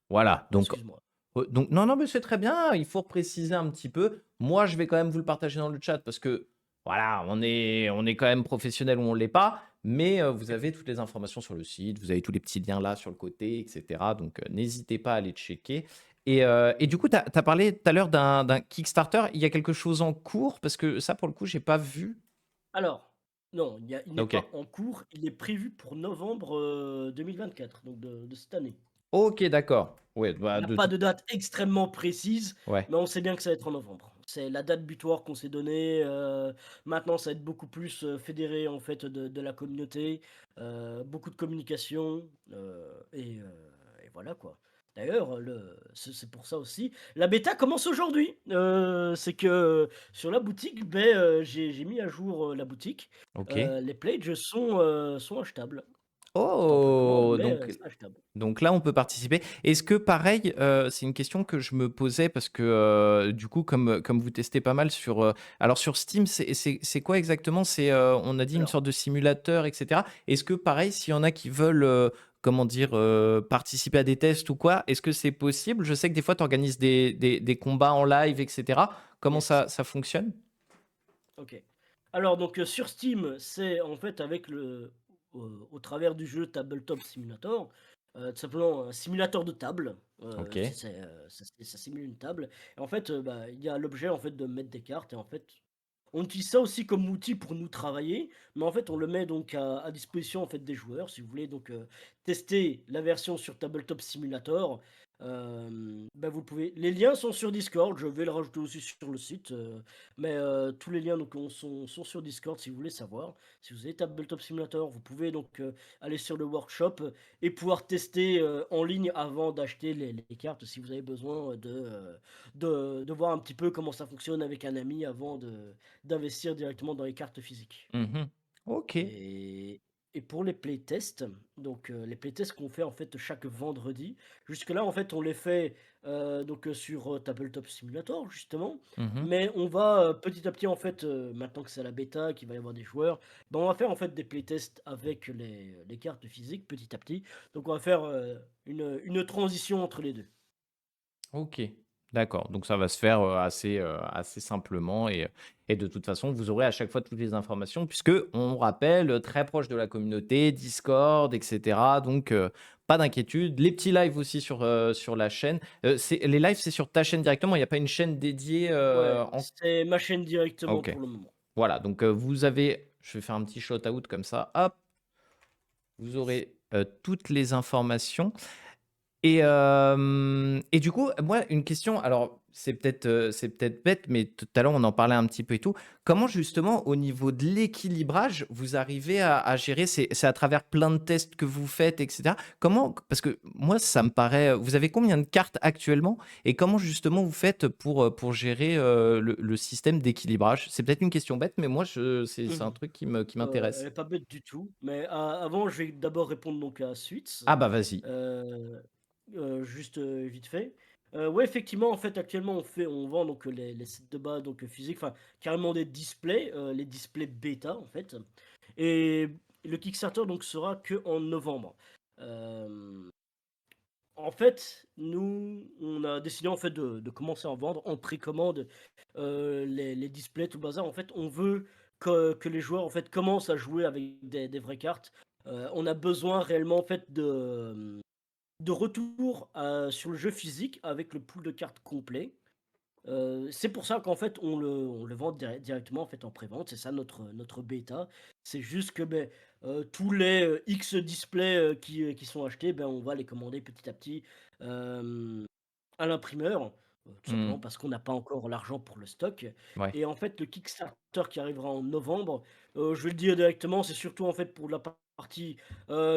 Voilà, Excuse-moi. donc non, non, mais c'est très bien, il faut préciser un petit peu. Moi, je vais quand même vous le partager dans le chat parce que, voilà, on est quand même professionnel ou on ne l'est pas, mais vous avez toutes les informations sur le site, vous avez tous les petits liens là sur le côté, et cetera. Donc n'hésitez pas à aller checker. Et du coup, tu as parlé tout à l'heure d'un Kickstarter. Il y a quelque chose en cours? Parce que ça, pour le coup, j'ai pas vu. Alors, non, il n'est OK. pas en cours, il est prévu pour novembre, 2024, donc de cette année. OK, d'accord. Ouais, Il bah, n'y a de pas toute de date extrêmement précise, ouais. mais on sait bien que ça va être en novembre. C'est la date butoir qu'on s'est donnée, maintenant ça va être beaucoup plus, fédéré en fait de la communauté, beaucoup de communication, et voilà quoi. D'ailleurs, c'est pour ça aussi la bêta commence aujourd'hui, c'est que sur la boutique, beh, j'ai mis à jour, la boutique, OK. les pledges sont achetables. C'est en précommande, Oh! mais Donc c'est achetable. Donc là, on peut participer. Est-ce que pareil, c'est une question que je me posais parce que, du coup, comme vous testez pas mal sur, alors sur Steam, c'est quoi exactement? C'est, on a dit une Alors sorte de simulateur et cetera. Est-ce que pareil, s'il y en a qui veulent, comment dire, participer à des tests ou quoi, est-ce que c'est possible? Je sais que des fois, tu organises des combats en live et cetera. Comment yes. ça fonctionne? OK. Alors donc, sur Steam, c'est en fait avec au travers du jeu Tabletop Simulator, tout simplement un simulateur de table, OK. ça simule une table et en fait, bah, il y a l'objet en fait de mettre des cartes et en fait, on utilise ça aussi comme outil pour nous travailler, mais en fait on le met donc à disposition en fait des joueurs. Si vous voulez donc, tester la version sur Tabletop Simulator, bah, vous pouvez les liens sont sur Discord, je vais le rajouter aussi sur le site, mais tous les liens donc sont sur Discord si vous voulez savoir. Si vous avez Tabletop Simulator, vous pouvez donc, aller sur le workshop, et pouvoir tester, en ligne avant d'acheter les cartes si vous avez besoin, de voir un petit peu comment ça fonctionne avec un ami avant d'investir directement dans les cartes physiques. Mmh. OK. Et et pour les playtests, donc les playtests qu'on fait en fait chaque vendredi. Jusque-là en fait on les fait, donc sur, Tabletop Simulator justement. Mmh. Mais on va, petit à petit en fait, maintenant que c'est la bêta, qu'il va y avoir des joueurs, ben, on va faire en fait des playtests avec les cartes physiques petit à petit. Donc on va faire, une transition entre les 2. OK, d'accord. Donc ça va se faire, assez simplement et de toute façon, vous aurez à chaque fois toutes les informations puisque on rappelle, très proche de la communauté, Discord et cetera. Donc pas d'inquiétude. Les petits lives aussi sur la chaîne. C'est les lives, c'est sur ta chaîne directement? Il y a pas une chaîne dédiée, Ouais, en c'est ma chaîne ah directement OK. pour le moment. Voilà, donc vous avez je vais faire un petit shout out comme ça, hop, vous Yes. aurez, toutes les informations. Et du coup, moi, une question, alors c'est peut-être bête, mais tout à l'heure, on en parlait un petit peu et tout. Comment justement, au niveau de l'équilibrage, vous arrivez à gérer? C'est à travers plein de tests que vous faites et cetera? Comment parce que moi, ça me paraît, vous avez combien de cartes actuellement? Et comment justement vous faites pour gérer, le système d'équilibrage? C'est peut-être une question bête, mais moi, c'est un Mmh. truc qui Elle m'intéresse. est pas bête du tout, mais avant, je vais d'abord répondre donc à Suits, Ah bah, vas-y. heu juste, vite fait. Ouais, effectivement, en fait, actuellement, on vend donc les sets de base donc physiques, enfin, carrément des displays, les displays bêta, en fait et le Kickstarter donc sera que en novembre. Hem, En fait, nous, on a décidé, en fait, de commencer à en vendre en précommande, les displays, tout le bazar. En fait, on veut que les joueurs, en fait, commencent à jouer avec des vraies cartes. On a besoin réellement en fait de retour, sur le jeu physique avec le pool de cartes complet. C'est pour ça qu'en fait on le vend directement en fait en prévente, c'est ça notre bêta. C'est juste que, tous les, X displays, qui sont achetés, on va les commander petit à petit, hem, à l'imprimeur, tout Mmh. simplement parce qu'on n'a pas encore l'argent pour le stock. Ouais. Et en fait le Kickstarter qui arrivera en novembre, je vais le dire directement, c'est surtout en fait pour la partie,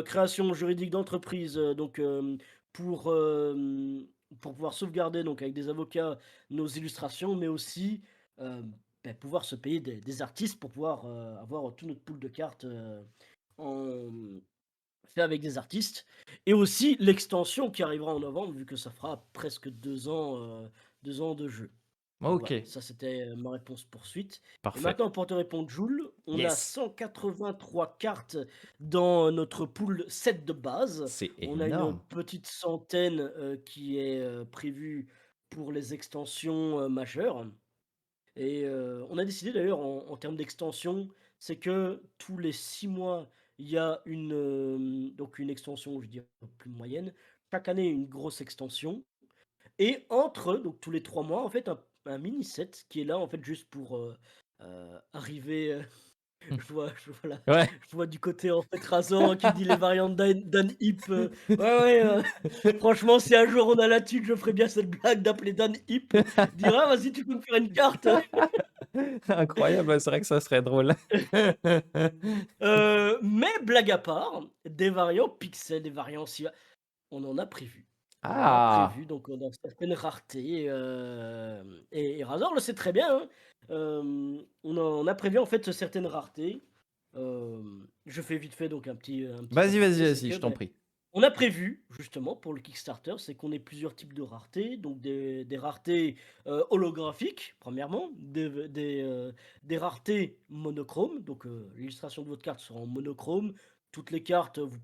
création juridique d'entreprise, donc pour pouvoir sauvegarder donc avec des avocats nos illustrations, mais aussi, pouvoir se payer des artistes pour pouvoir, avoir tout notre pool de cartes, en fait avec des artistes. Et aussi l'extension qui arrivera en novembre, vu que ça fera presque 2 ans de jeu. Donc voilà, OK, ça c'était, ma réponse pour suite. Et parfait. maintenant pour te répondre Joule, on a Yes! 183 cartes dans notre pool set de base. C'est On a une énorme. petite centaine, qui est, prévue pour les extensions, majeures. Et on a décidé d'ailleurs en termes d'extension, c'est que tous les 6 mois, il y a donc une extension, je dirais plus moyenne. Chaque année, une grosse extension. Et entre donc tous les 3 mois, en fait, un mini set qui est là, en fait, juste pour, arriver, Ouais. je vois du côté, en fait, rasant qui dit les variantes Dan Hip, ouais, ouais, franchement, si un jour on a la thune, je ferais bien cette blague d'appeler Dan Hip, dire: «Ah vas-y, tu peux me faire une carte?» Incroyable, ouais, c'est vrai que ça serait drôle. Mais blague à part, des variants pixels, des variants si on en a prévu. On en a Ah! prévu, donc on a certaines raretés, et Razor le sait très bien, hein. On a prévu en fait certaines raretés. Je fais vite fait donc un petit Vas-y, vas-y, aparté, c'est vas-y, que, je t'en prie. on a prévu justement pour le Kickstarter, c'est qu'on ait plusieurs types de raretés, donc des raretés, holographiques premièrement, des raretés monochromes, donc l'illustration de votre carte sera en monochrome. Toutes les cartes, vous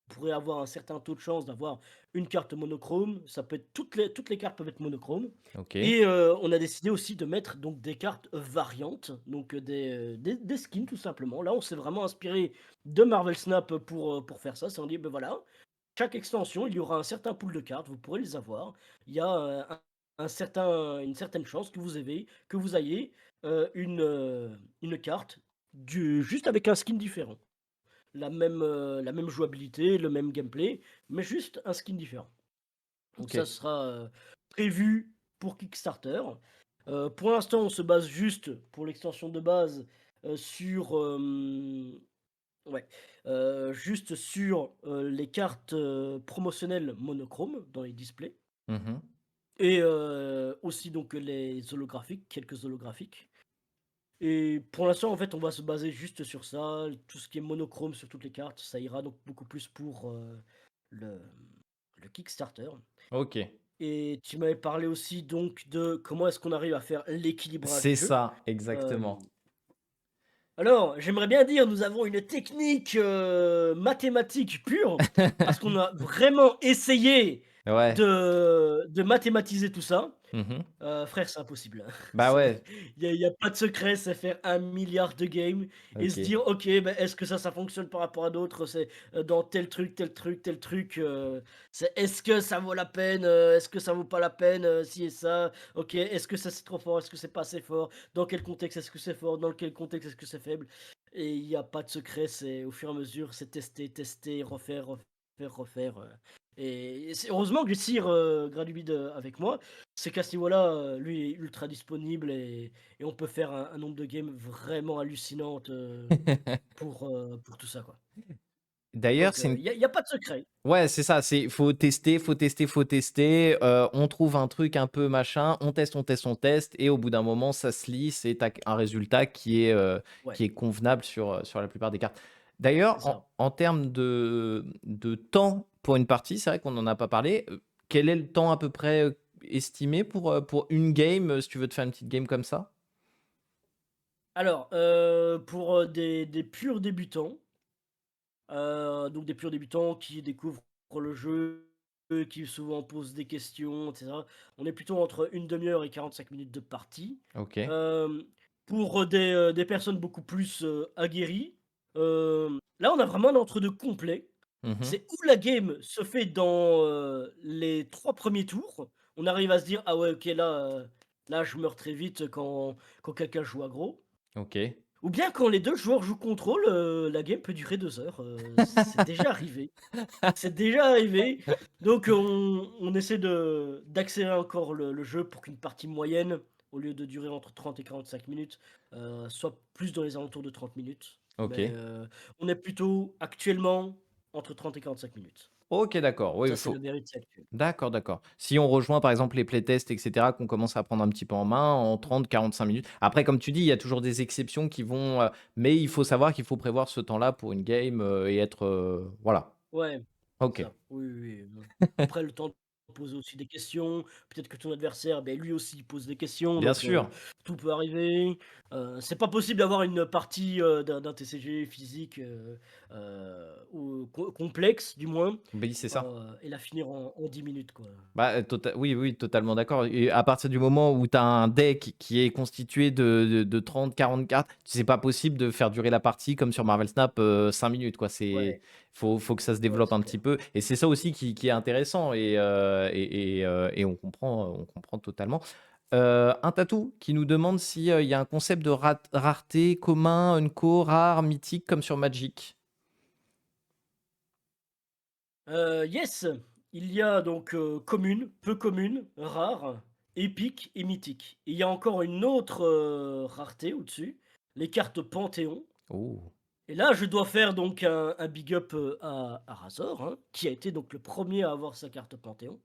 pourrez avoir un certain taux de chance d'avoir une carte monochrome. Ça peut être toutes les cartes peuvent être monochromes. OK. Et on a décidé aussi de mettre donc des cartes variantes, donc des skins tout simplement. Là, on s'est vraiment inspiré de Marvel Snap pour faire ça. C'est on dit: «Beh, voilà, chaque extension, il y aura un certain pool de cartes, vous pourrez les avoir. Il y a, une certaine chance que vous ayez, une carte juste avec un skin différent. La même jouabilité, le même gameplay, mais juste un skin différent. Donc ça OK. sera, prévu pour Kickstarter. Pour l'instant, on se base juste pour l'extension de base, sur, ouais, juste sur, les cartes, promotionnelles monochromes dans les displays. Mmh. Et aussi donc les holographiques, quelques holographiques. Et pour l'instant, en fait, on va se baser juste sur ça. Tout ce qui est monochrome sur toutes les cartes, ça ira donc beaucoup plus pour, le le Kickstarter. OK. Et tu m'avais parlé aussi donc de comment est-ce qu'on arrive à faire l'équilibrage C'est du jeu. ça, Hem, exactement. alors, j'aimerais bien dire, nous avons une technique, mathématique pure, parce qu'on a vraiment essayé Ouais. de mathématiser tout ça. Mmh. Frère, c'est impossible, hein. Bah, ouais. Il y a pas de secret, c'est faire 1 milliard de games et se OK. dire: «OK, est-ce que ça fonctionne par rapport à d'autres? C'est, dans tel truc, tel truc, tel truc, c'est est-ce que ça vaut la peine? Est-ce que ça vaut pas la peine? Ci et ça. OK, est-ce que ça, c'est trop fort? Est-ce que c'est pas assez fort? Dans quel contexte est-ce que c'est fort? Dans quel contexte est-ce que c'est faible?» Et il y a pas de secret, c'est au fur et à mesure, c'est tester, tester, refaire, refaire, refaire, et c'est heureusement que j'ai Sir, Gradubid, avec moi. C'est qu'à ce niveau-là, lui est ultra disponible et on peut faire un nombre de games vraiment hallucinantes, pour tout ça, quoi. D'ailleurs, Donc c'est une il y a pas de secret. ouais, c'est ça, c'est faut tester, faut tester, faut tester, on trouve un truc un peu machin, on teste, on teste, on teste et au bout d'un moment, ça se lisse et tu as un résultat Ouais, qui est convenable sur la plupart des cartes. D'ailleurs, c'est ça. en termes de temps pour une partie, c'est vrai qu'on n'en a pas parlé, quel est le temps à peu près, estimé pour une game, si tu veux te faire une petite game comme ça? Alors, pour, des purs débutants, donc des purs débutants qui découvrent le jeu, qui souvent posent des questions et cetera, on est plutôt entre une demi heure et 45 minutes de partie. OK. Hem, pour, des personnes beaucoup plus, aguerries, Là, on a vraiment un entre-deux complet. Mmh. C'est où la game se fait dans, les 3 premiers tours. On arrive à se dire: «Ah ouais, OK, là, je meurs très vite quand quelqu'un joue aggro». OK. Ou bien quand les 2 joueurs jouent contrôle, la game peut durer 2 heures, c'est déjà arrivé. C'est déjà arrivé, donc on essaie de d'accélérer encore le jeu pour qu'une partie moyenne, au lieu de durer entre 30 et 45 minutes, soit plus dans les alentours de 30 minutes. Mais, OK. on est plutôt actuellement entre 30 et 45 minutes. OK, d'accord. Oui, Ça, il c'est le faut mérite actuel. d'accord, d'accord. Si on rejoint par exemple les playtests et cetera, qu'on commence à prendre un petit peu en main en 30-45 minutes. Après comme tu dis, il y a toujours des exceptions qui vont, mais il faut savoir qu'il faut prévoir ce temps-là pour une game, et être, voilà. Ouais, c'est OK. ça. Oui, oui, oui, après le temps de poser aussi des questions, peut-être que ton adversaire, beh, lui aussi il pose des questions, Bien donc sûr. tout peut arriver. C'est pas possible d'avoir une partie, d'un TCG physique, ou complexe du moins, Oui, c'est ça. et la finir en 10 minutes, quoi. Bah, oui, oui, totalement d'accord et à partir du moment où tu as un deck qui est constitué de 30-40 cartes, c'est pas possible de faire durer la partie comme sur Marvel Snap, 5 minutes quoi. Ouais, Faut que ça se ouais, développe c'est un petit clair. peu et c'est ça aussi qui est intéressant et on comprend totalement. Un tatou qui nous demande si, il y a un concept de rareté commun, unco, rare, mythique comme sur Magic? Yes, il y a donc, commune, peu commune, rare, épique et mythique. Il y a encore une autre, rareté au-dessus, les cartes Panthéon. Oh! Et là, je dois faire donc un big up, à Razor, hein, qui a été donc le premier à avoir sa carte Panthéon.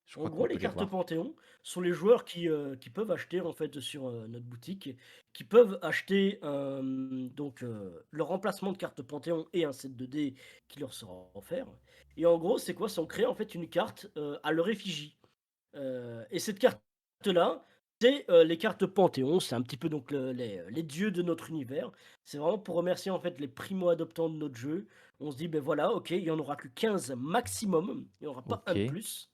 Je En crois gros, qu'on les peut les cartes voir. Panthéon sont les joueurs qui peuvent acheter en fait sur, notre boutique, qui peuvent acheter, donc, leur emplacement de carte Panthéon et un set de dés qui leur sera offert. Et en gros, c'est quoi? C'est on crée en fait une carte, à leur effigie. Et cette carte-là, c'est, les cartes Panthéon, c'est un petit peu donc les dieux de notre univers. C'est vraiment pour remercier en fait les primo-adoptants de notre jeu. On se dit: ben voilà, OK, il y en aura que 15 maximum, il y en aura pas un de OK. plus».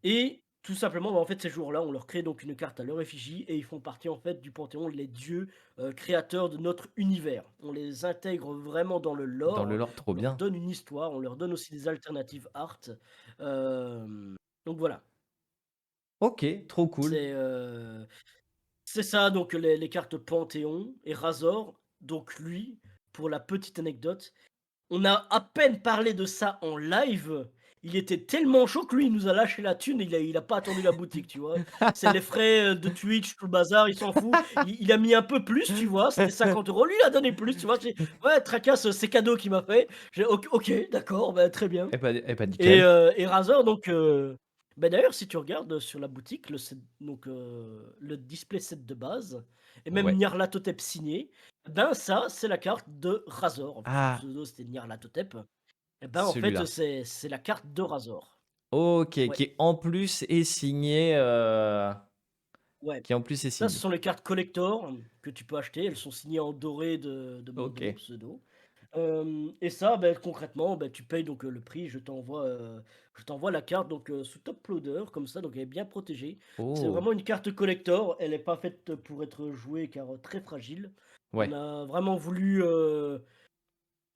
Et tout simplement, bah, en fait, ces jours-là, on leur crée donc une carte à leur effigie et ils font partie en fait du panthéon, les dieux, créateurs de notre univers. On les intègre vraiment dans le Dans le lore, lore, trop on leur bien. donne une histoire, on leur donne aussi des alternatives art. Donc voilà, OK, trop cool. c'est, c'est ça donc les cartes Panthéon et Razor, donc lui, pour la petite anecdote, on a à peine parlé de ça en live, il était tellement chaud que lui, il nous a lâché la thune, il a pas attendu la boutique, tu vois? C'est les frais, de Twitch, tout le bazar, il s'en fout. Il a mis un peu plus, tu vois? C'était 50 €. Lui, il a donné plus, tu vois? J'ai: «Ouais, tracasse, c'est cadeau qu'il m'a fait». J'ai: «OK, d'accord, bah, très bien». Eh bah, Et nickel. Razer donc, bah, d'ailleurs si tu regardes sur la boutique le set donc, le display set de base et même Ouais. Nyarlathotep signé, ben ça, c'est la carte de Razor, vu que son Ah, pseudo c'était Nyarlathotep, et ben, en fait, celui-là. c'est la carte de Razor. OK, Ouais, qui en plus est signé, ouais. qui en plus est Ça, ce signé. sont les cartes collector que tu peux acheter. Elles sont signées en doré de mon OK. pseudo. Et ça, beh, concrètement, bah, tu payes donc, le prix. Je t'envoie la carte donc, sous top loader comme ça, donc elle est bien protégée. C'est Oh! vraiment une carte collector. Elle est pas faite pour être jouée car, très fragile. On Ouais. a vraiment voulu,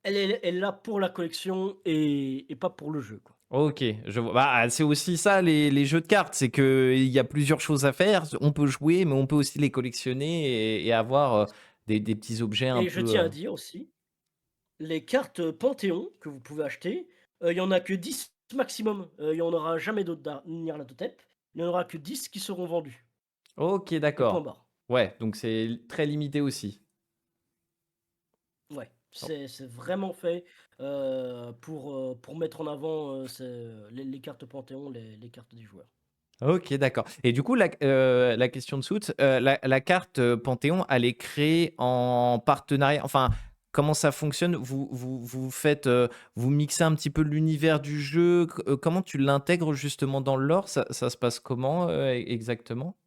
elle est là pour la collection et pas pour le jeu, quoi. OK, je vois. Bah, c'est aussi ça les jeux de cartes, c'est qu'il y a plusieurs choses à faire. On peut jouer, mais on peut aussi les collectionner et avoir, des petits objets un Et je peu, tiens à dire aussi, les cartes Panthéon que vous pouvez acheter, il y en a que 10 maximum. Il y en aura jamais d'autres Nyarlathotep. Il y en aura que 10 qui seront vendus OK, et point d'accord. barre. Ouais, donc c'est très limité aussi. Ouais, Oh, c'est vraiment fait, pour mettre en avant, les cartes Panthéon, les cartes des joueurs. OK, d'accord et du coup, la question de Soot, la carte, Panthéon, elle est créée en partenariat enfin, comment ça fonctionne? Vous faites, vous mixez un petit peu l'univers du jeu? Comment tu l'intègres justement dans le lore? Ça se passe comment, exactement?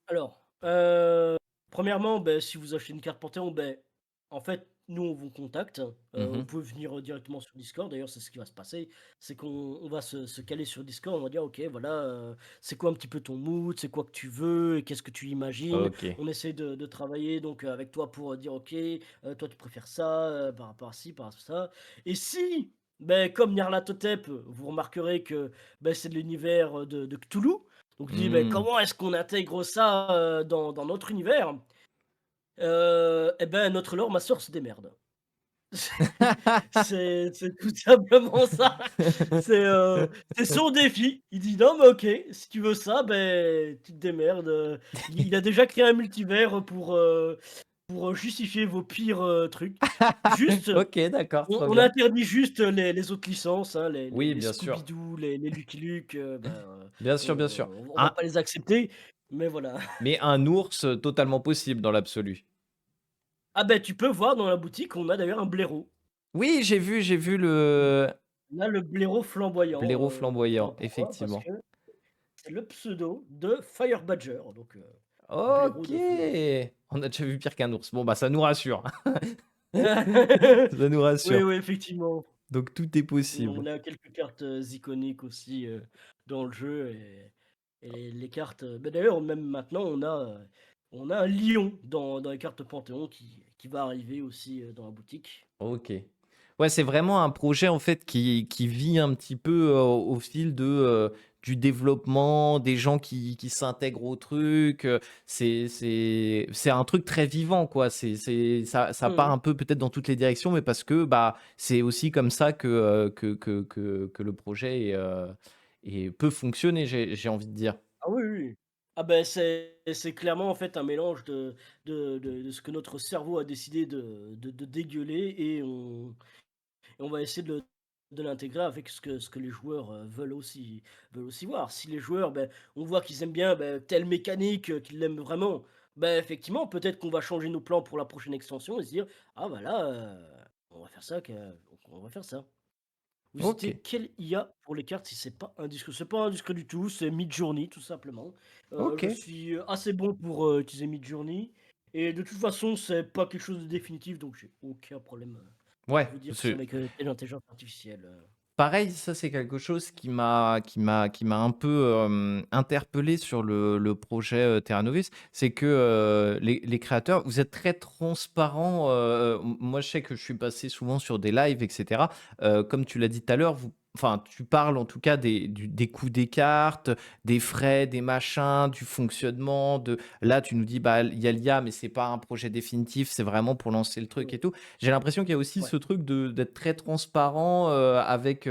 Alors, premièrement, beh, si vous achetez une carte Panthéon, beh, en fait, nous, on vous contacte. Vous Mmh. pouvez venir directement sur Discord. D'ailleurs, c'est ce qui va se passer. C'est qu'on va se caler sur Discord. On va dire, ok, voilà, c'est quoi un petit peu ton mood, c'est quoi que tu veux, et qu'est-ce que tu imagines. OK. On essaie de travailler donc avec toi pour dire, ok, toi tu préfères ça par rapport à ci, par rapport à ça. Et si, ben, comme Nyarlathotep, vous remarquerez que ben, c'est de l'univers de Cthulhu. Donc je dis, ben, Mmh. comment est-ce qu'on intègre ça dans notre univers? Et ben, notre lore master se démerde. C'est tout simplement ça. C'est, c'est son défi. Il dit: «Non mais OK, si tu veux ça, ben tu te démerdes», il a déjà créé un multivers pour justifier vos pires, trucs. Juste, OK, d'accord, trop on bien. interdit juste les autres licences, hein, Oui, les bien sûr. Scooby-Doo, les Lucky Luke, Bien sûr, bien sûr. on va Un pas les accepter, mais voilà. mais un ours, totalement possible dans l'absolu. Ah ben, tu peux voir dans la boutique, on a d'ailleurs un blaireau. Oui, j'ai vu le On a le blaireau flamboyant, blaireau voilà flamboyant, pourquoi, parce effectivement. que c'est le pseudo de Fire Badger, donc blaireau OK! de feu. On a déjà vu pire qu'un ours. Bon, bah, ça nous rassure. Ça nous Oui, rassure. oui, effectivement. Donc tout est On possible. a quelques cartes, iconiques aussi, dans le jeu et les cartes, bah, d'ailleurs même maintenant on a un lion dans les cartes Panthéon qui va arriver aussi, dans la boutique. OK. Ouais, c'est vraiment un projet, en fait, qui vit un petit peu, au fil du développement, des gens qui s'intègrent au truc, c'est un truc très vivant, quoi. Ça part Mmh. un peu peut-être dans toutes les directions, mais parce que, bah, c'est aussi comme ça que le projet peut fonctionner, j'ai envie de dire. Ah oui, oui, oui. Ah ben c'est clairement en fait un mélange de ce que notre cerveau a décidé de dégueuler et on va essayer de l'intégrer avec ce que les joueurs, veulent aussi voir. Si les joueurs, ben, on voit qu'ils aiment bien, telle mécanique, qu'ils l'aiment vraiment, effectivement, peut-être qu'on va changer nos plans pour la prochaine extension et se dire: «Ah bah là, on va faire ça que on va faire ça». Vous utilisez OK, quelle IA pour les cartes si c'est pas indiscret du tout, c'est Midjourney tout simplement. Je OK. suis assez bon pour, utiliser Midjourney et de toute façon, c'est pas quelque chose de définitif donc j'ai aucun problème, Ouais, à vous dire que c'est c'est avec, l'intelligence artificielle. pareil, ça c'est quelque chose qui m'a un peu, interpellé sur le projet, Terra Novis. C'est que, les créateurs, vous êtes très transparents, moi je sais que je suis passé souvent sur des lives et cetera. Comme tu l'as dit tout à l'heure, tu parles en tout cas des coûts des cartes, des frais, des machins, du fonctionnement, là tu nous dis: «Bah, il y a l'IA mais c'est pas un projet définitif, c'est vraiment pour lancer le truc Mmh, et tout». J'ai l'impression qu'il y a aussi ouais. ce truc d'être très transparent, avec,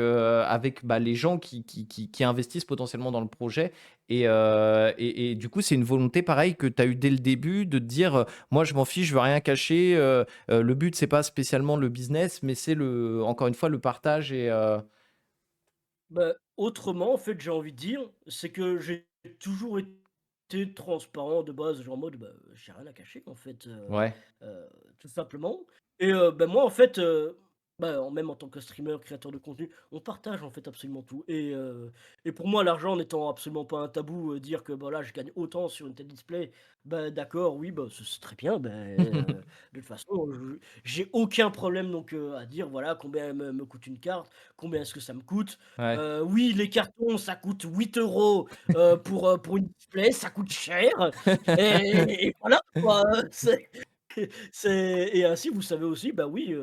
bah, les gens qui investissent potentiellement dans le projet et du coup, c'est une volonté pareil que tu as eu dès le début de te dire, «Moi, je m'en fiche, je veux rien cacher, le but, c'est pas spécialement le business, mais c'est encore une fois, le partage» Autrement, en fait, j'ai envie de dire, c'est que j'ai toujours été transparent de base, genre en mode, j'ai rien à cacher en fait, ouais. heu, tout simplement et moi en fait, même en tant que streamer, créateur de contenu, on partage en fait absolument tout et pour moi l'argent n'étant absolument pas un tabou, dire que, bah, là je gagne autant sur une telle display, d'accord, oui, c'est très bien, de toute façon, je j'ai aucun problème donc à dire voilà combien me coûte une carte, combien est-ce que ça me coûte. Ouais. Oui, les cartons, ça coûte 8 € pour une display, ça coûte cher et voilà quoi, c'est et ainsi vous savez aussi, bah oui,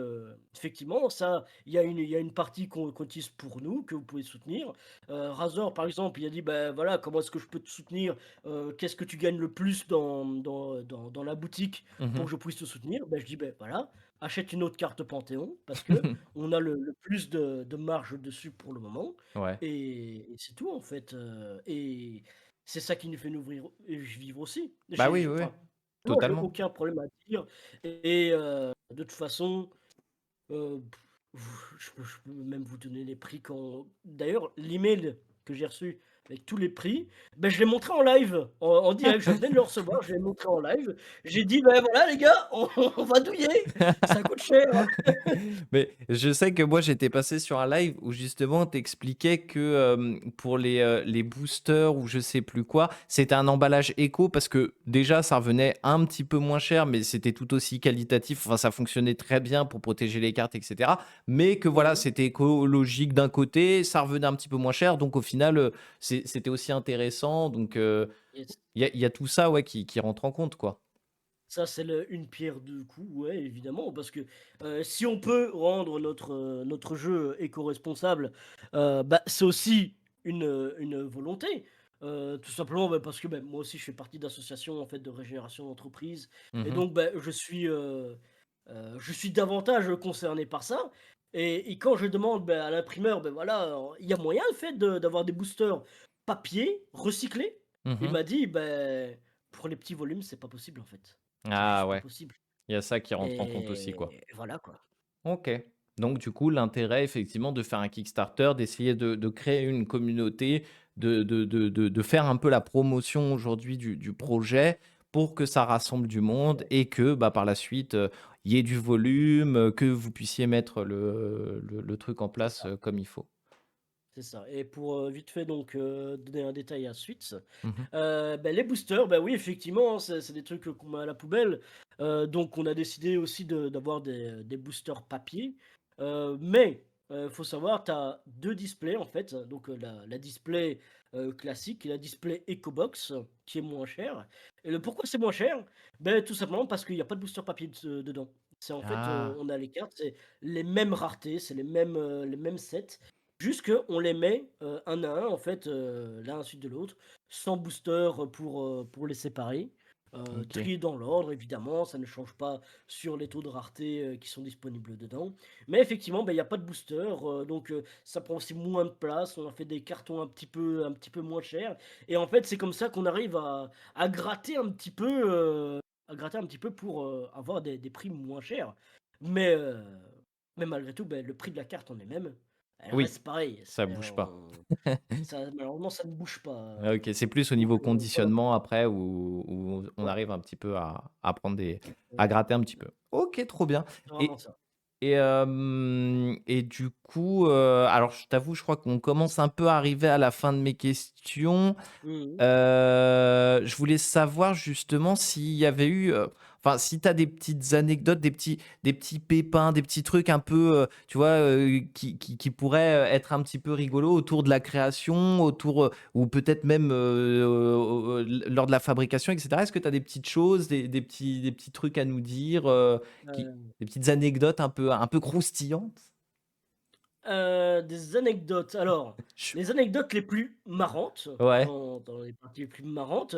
effectivement ça, il y a une partie qu'on utilise pour nous, que vous pouvez soutenir. Razor par exemple, il a dit: «Bah voilà, comment est-ce que je peux te soutenir? Qu'est-ce que tu gagnes le plus dans la boutique pour Mmh. que je puisse te soutenir?» Je dis: «Beh voilà, achète une autre carte Panthéon parce que on a le plus de marge dessus pour le moment Ouais. et c'est tout en fait, et c'est ça qui nous fait nous vivre aussi. Bah, oui, oui, oui, Enfin, moi j'ai totalement. aucun problème à dire et de toute façon, heu, je peux même vous donner les prix quand d'ailleurs l'email que j'ai reçu avec tous les prix, ben, je l'ai montré en live, en direct. Je venais de le recevoir, je l'ai montré en live. J'ai dit: «Ben, voilà les gars, on va douiller, ça coûte cher, hein». Mais je sais que moi, j'étais passé sur un live où justement tu expliquais que, pour les boosters ou je sais plus quoi, c'était un emballage éco parce que déjà ça revenait un petit peu moins cher, mais c'était tout aussi qualitatif. Enfin, ça fonctionnait très bien pour protéger les cartes et cetera. Mais que voilà, Mmh. c'était écologique d'un côté, ça revenait un petit peu moins cher, donc au final, c'était aussi intéressant. Donc, Yes. il y a tout ça, ouais, qui rentre en compte, quoi. Ça, c'est une pierre deux coups, ouais, évidemment, parce que si on peut rendre notre jeu éco-responsable, bah, c'est aussi une volonté. Tout simplement bah, parce que bah, moi aussi, je fais partie d'associations en fait, de régénération d'entreprise. Et Mmh. donc, bah, je suis davantage concerné par ça. Et quand je demande bah, à l'imprimeur, ben voilà, il y a moyen en fait, d'avoir des boosters papier recyclés. Il Mmh. m'a dit, ben, pour les petits volumes, c'est pas possible en fait. C'est Ah juste pas ouais, possible il y a ça qui rentre en compte aussi, quoi. et voilà quoi. OK. Donc du coup, l'intérêt effectivement de faire un Kickstarter, d'essayer de créer une communauté, de faire un peu la promotion aujourd'hui du projet pour que ça rassemble du monde et que, bah, par la suite, il y ait du volume, que vous puissiez mettre le truc en C'est place, ça, comme il faut. c'est ça et pour, vite fait donc, donner un détail à Suite, Mmh. bah, les boosters, bah, oui effectivement, hein, c'est des trucs, qu'on met à la poubelle, donc on a décidé aussi d'avoir des boosters papier, mais, faut savoir, tu as 2 displays en fait, donc, la display, classique et la display EcoBox, qui est moins chère et le pourquoi c'est moins cher? Ben tout simplement parce qu'il y a pas de booster papier dedans. C'est en fait, Ah! on a les cartes, c'est les mêmes raretés, c'est les mêmes sets. Juste qu'on les met, un à un en fait, l'un ensuite de l'autre, sans booster, pour les séparer. OK. Triés dans l'ordre évidemment, ça ne change pas sur les taux de rareté, qui sont disponibles dedans. Mais effectivement, bah, il y a pas de booster, donc ça prend aussi moins de place. On a fait des cartons un petit peu moins chers et en fait, c'est comme ça qu'on arrive à gratter un petit peu, pour, avoir des prix moins chers. Mais heu, mais malgré tout, beh, le prix de la carte en elle-même, elle Oui, reste pareille. ça bouge pas. Ça malheureusement, ça ne bouge pas, Ah OK, c'est plus au donc niveau voilà, conditionnement après où on ouais, arrive un petit peu à prendre à ouais, gratter un petit peu. OK, trop bien. c'est vraiment Et ça. et du coup, alors je t'avoue, je crois qu'on commence un peu à arriver à la fin de mes questions. Mmh mh. Je voulais savoir justement s'il y avait eu, enfin, si tu as des petites anecdotes, des petits pépins, des petits trucs un peu, tu vois, qui pourraient, être un petit peu rigolos autour de la création, autour, ou peut-être même, lors de la fabrication et cetera. Est-ce que tu as des petites choses, des petits trucs à nous dire, des petites anecdotes un peu croustillantes? Des anecdotes. Alors, Ch les anecdotes les plus marrantes, Ouais. dans les parties les plus marrantes,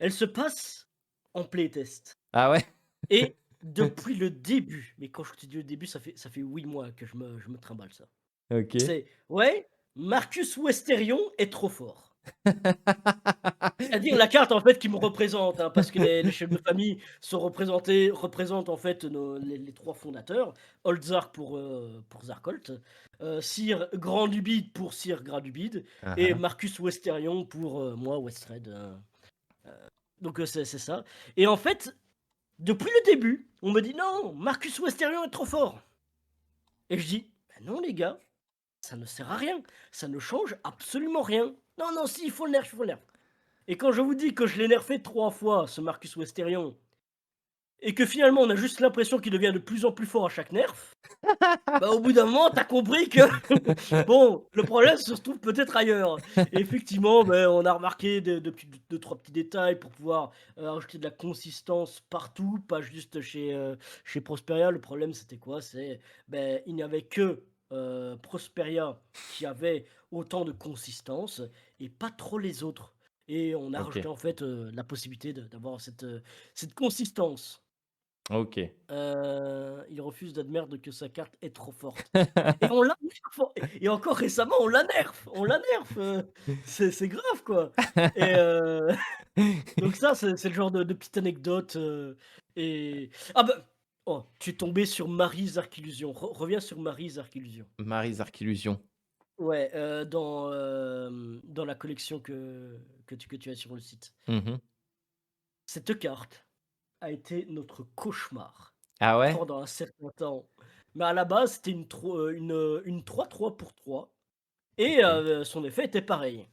elles se passent en playtest Ah ouais? et depuis le début, mais quand je te dis le début, ça fait 8 mois que je me trimballe ça. OK. C'est: «Ouais, Marcus Westerion est trop fort». C'est-à-dire la carte en fait qui me représente, hein, parce que les chefs de famille représentent en fait les 3 fondateurs, Oldzar pour Zarkolt, Sir Grandubide pour Sir Gradubide Hein, et hein. Marcus Westerion pour, moi Westred, donc c'est ça et en fait, depuis le début, on me dit: «Non, Marcus Westerion est trop fort» et je dis: «Bah non les gars, ça ne sert à rien, ça ne change absolument rien. Non, non, si, il faut le nerf, il faut le nerf». Et quand je vous dis que je l'ai nerfé 3 fois, ce Marcus Westerion, et que finalement on a juste l'impression qu'il devient de plus en plus fort à chaque nerf, bah, au bout d'un moment, tu as compris que bon, le problème se trouve peut-être ailleurs. Et effectivement, beh, on a remarqué de petits 2-3 petits détails pour pouvoir, rajouter de la consistance partout, pas juste chez Prosperia. Le problème, c'était quoi? C'est, beh, il n'y avait que, Prosperia qui avait autant de consistance et pas trop les autres. Et on a rajouté OK. en fait, la possibilité d'avoir cette consistance. OK. Il refuse d'admettre que sa carte est trop forte et on la nerf et encore récemment on la nerf, c'est grave quoi et donc ça c'est le genre de petite anecdote, et ah bah, oh, tu es tombé sur Mary's Arc Illusion. Reviens sur Mary's Arc Illusion. Mary's Arc Illusion. Ouais, dans la collection que tu as sur le site. Mmh. Cette carte a été notre cauchemar Ah ouais? pendant un certain temps. Mais à la base, c'était une 3-3 pour 3 et OK, son effet était pareil.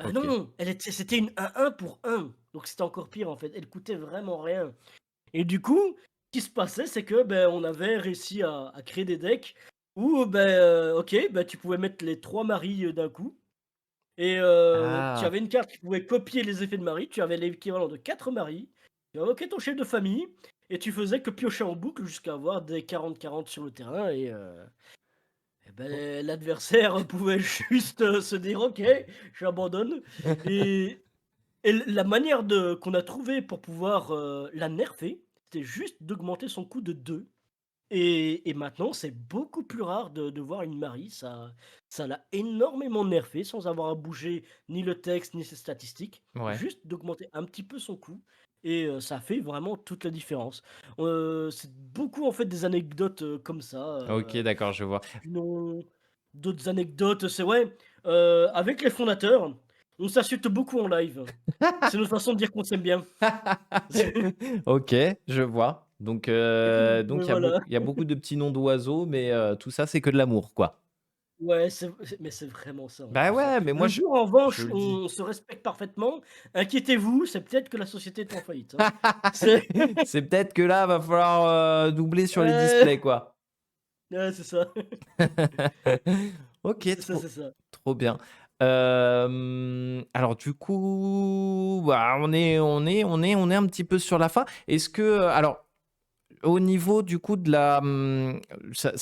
OK. Non, c'était une 1-1 pour 1, donc c'était encore pire, en fait. Elle coûtait vraiment rien et du coup, ce qui se passait, c'est que, on avait réussi à créer des decks où, OK, tu pouvais mettre les 3 maris, d'un coup et tu Ah! avais une carte qui pouvait copier les effets de mari. Tu avais l'équivalent de 4 maris. Tu invoquais ton chef de famille et tu faisais que piocher en boucle jusqu'à avoir des 40-40 sur le terrain O l'adversaire pouvait juste, se dire: «OK, j'abandonne» et la manière de qu'on a trouvé pour pouvoir, la nerfer, c'était juste d'augmenter son coût de 2 et maintenant, c'est beaucoup plus rare de voir une Marie. Ça l'a énormément nerfé sans avoir à bouger ni le texte, ni ses statistiques. Ouais. Juste d'augmenter un petit peu son coût et ça fait vraiment toute la différence. C'est beaucoup, en fait, des anecdotes, comme ça, OK, d'accord, je vois. sinon d'autres anecdotes, c'est ouais, avec les fondateurs, on s'insulte beaucoup en live. C'est notre façon de dire qu'on s'aime bien. OK, je vois. Donc Mais voilà. il y a beaucoup de petits noms d'oiseaux, mais tout ça, c'est que de l'amour, quoi. Ouais, mais c'est vraiment ça en Bah plus, hein. ouais, mais moi Le je jour en je revanche le où dis. on se respecte parfaitement, inquiétez-vous, c'est peut-être que la société est en faillite, hein. C'est C'est peut-être que là, va falloir, doubler sur les ouais, displays, quoi. ouais, c'est ça. OK, C'est ça, c'est ça. trop bien. Alors du coup, bah, on est un petit peu sur la fin. Est-ce que, alors au niveau du coup de ça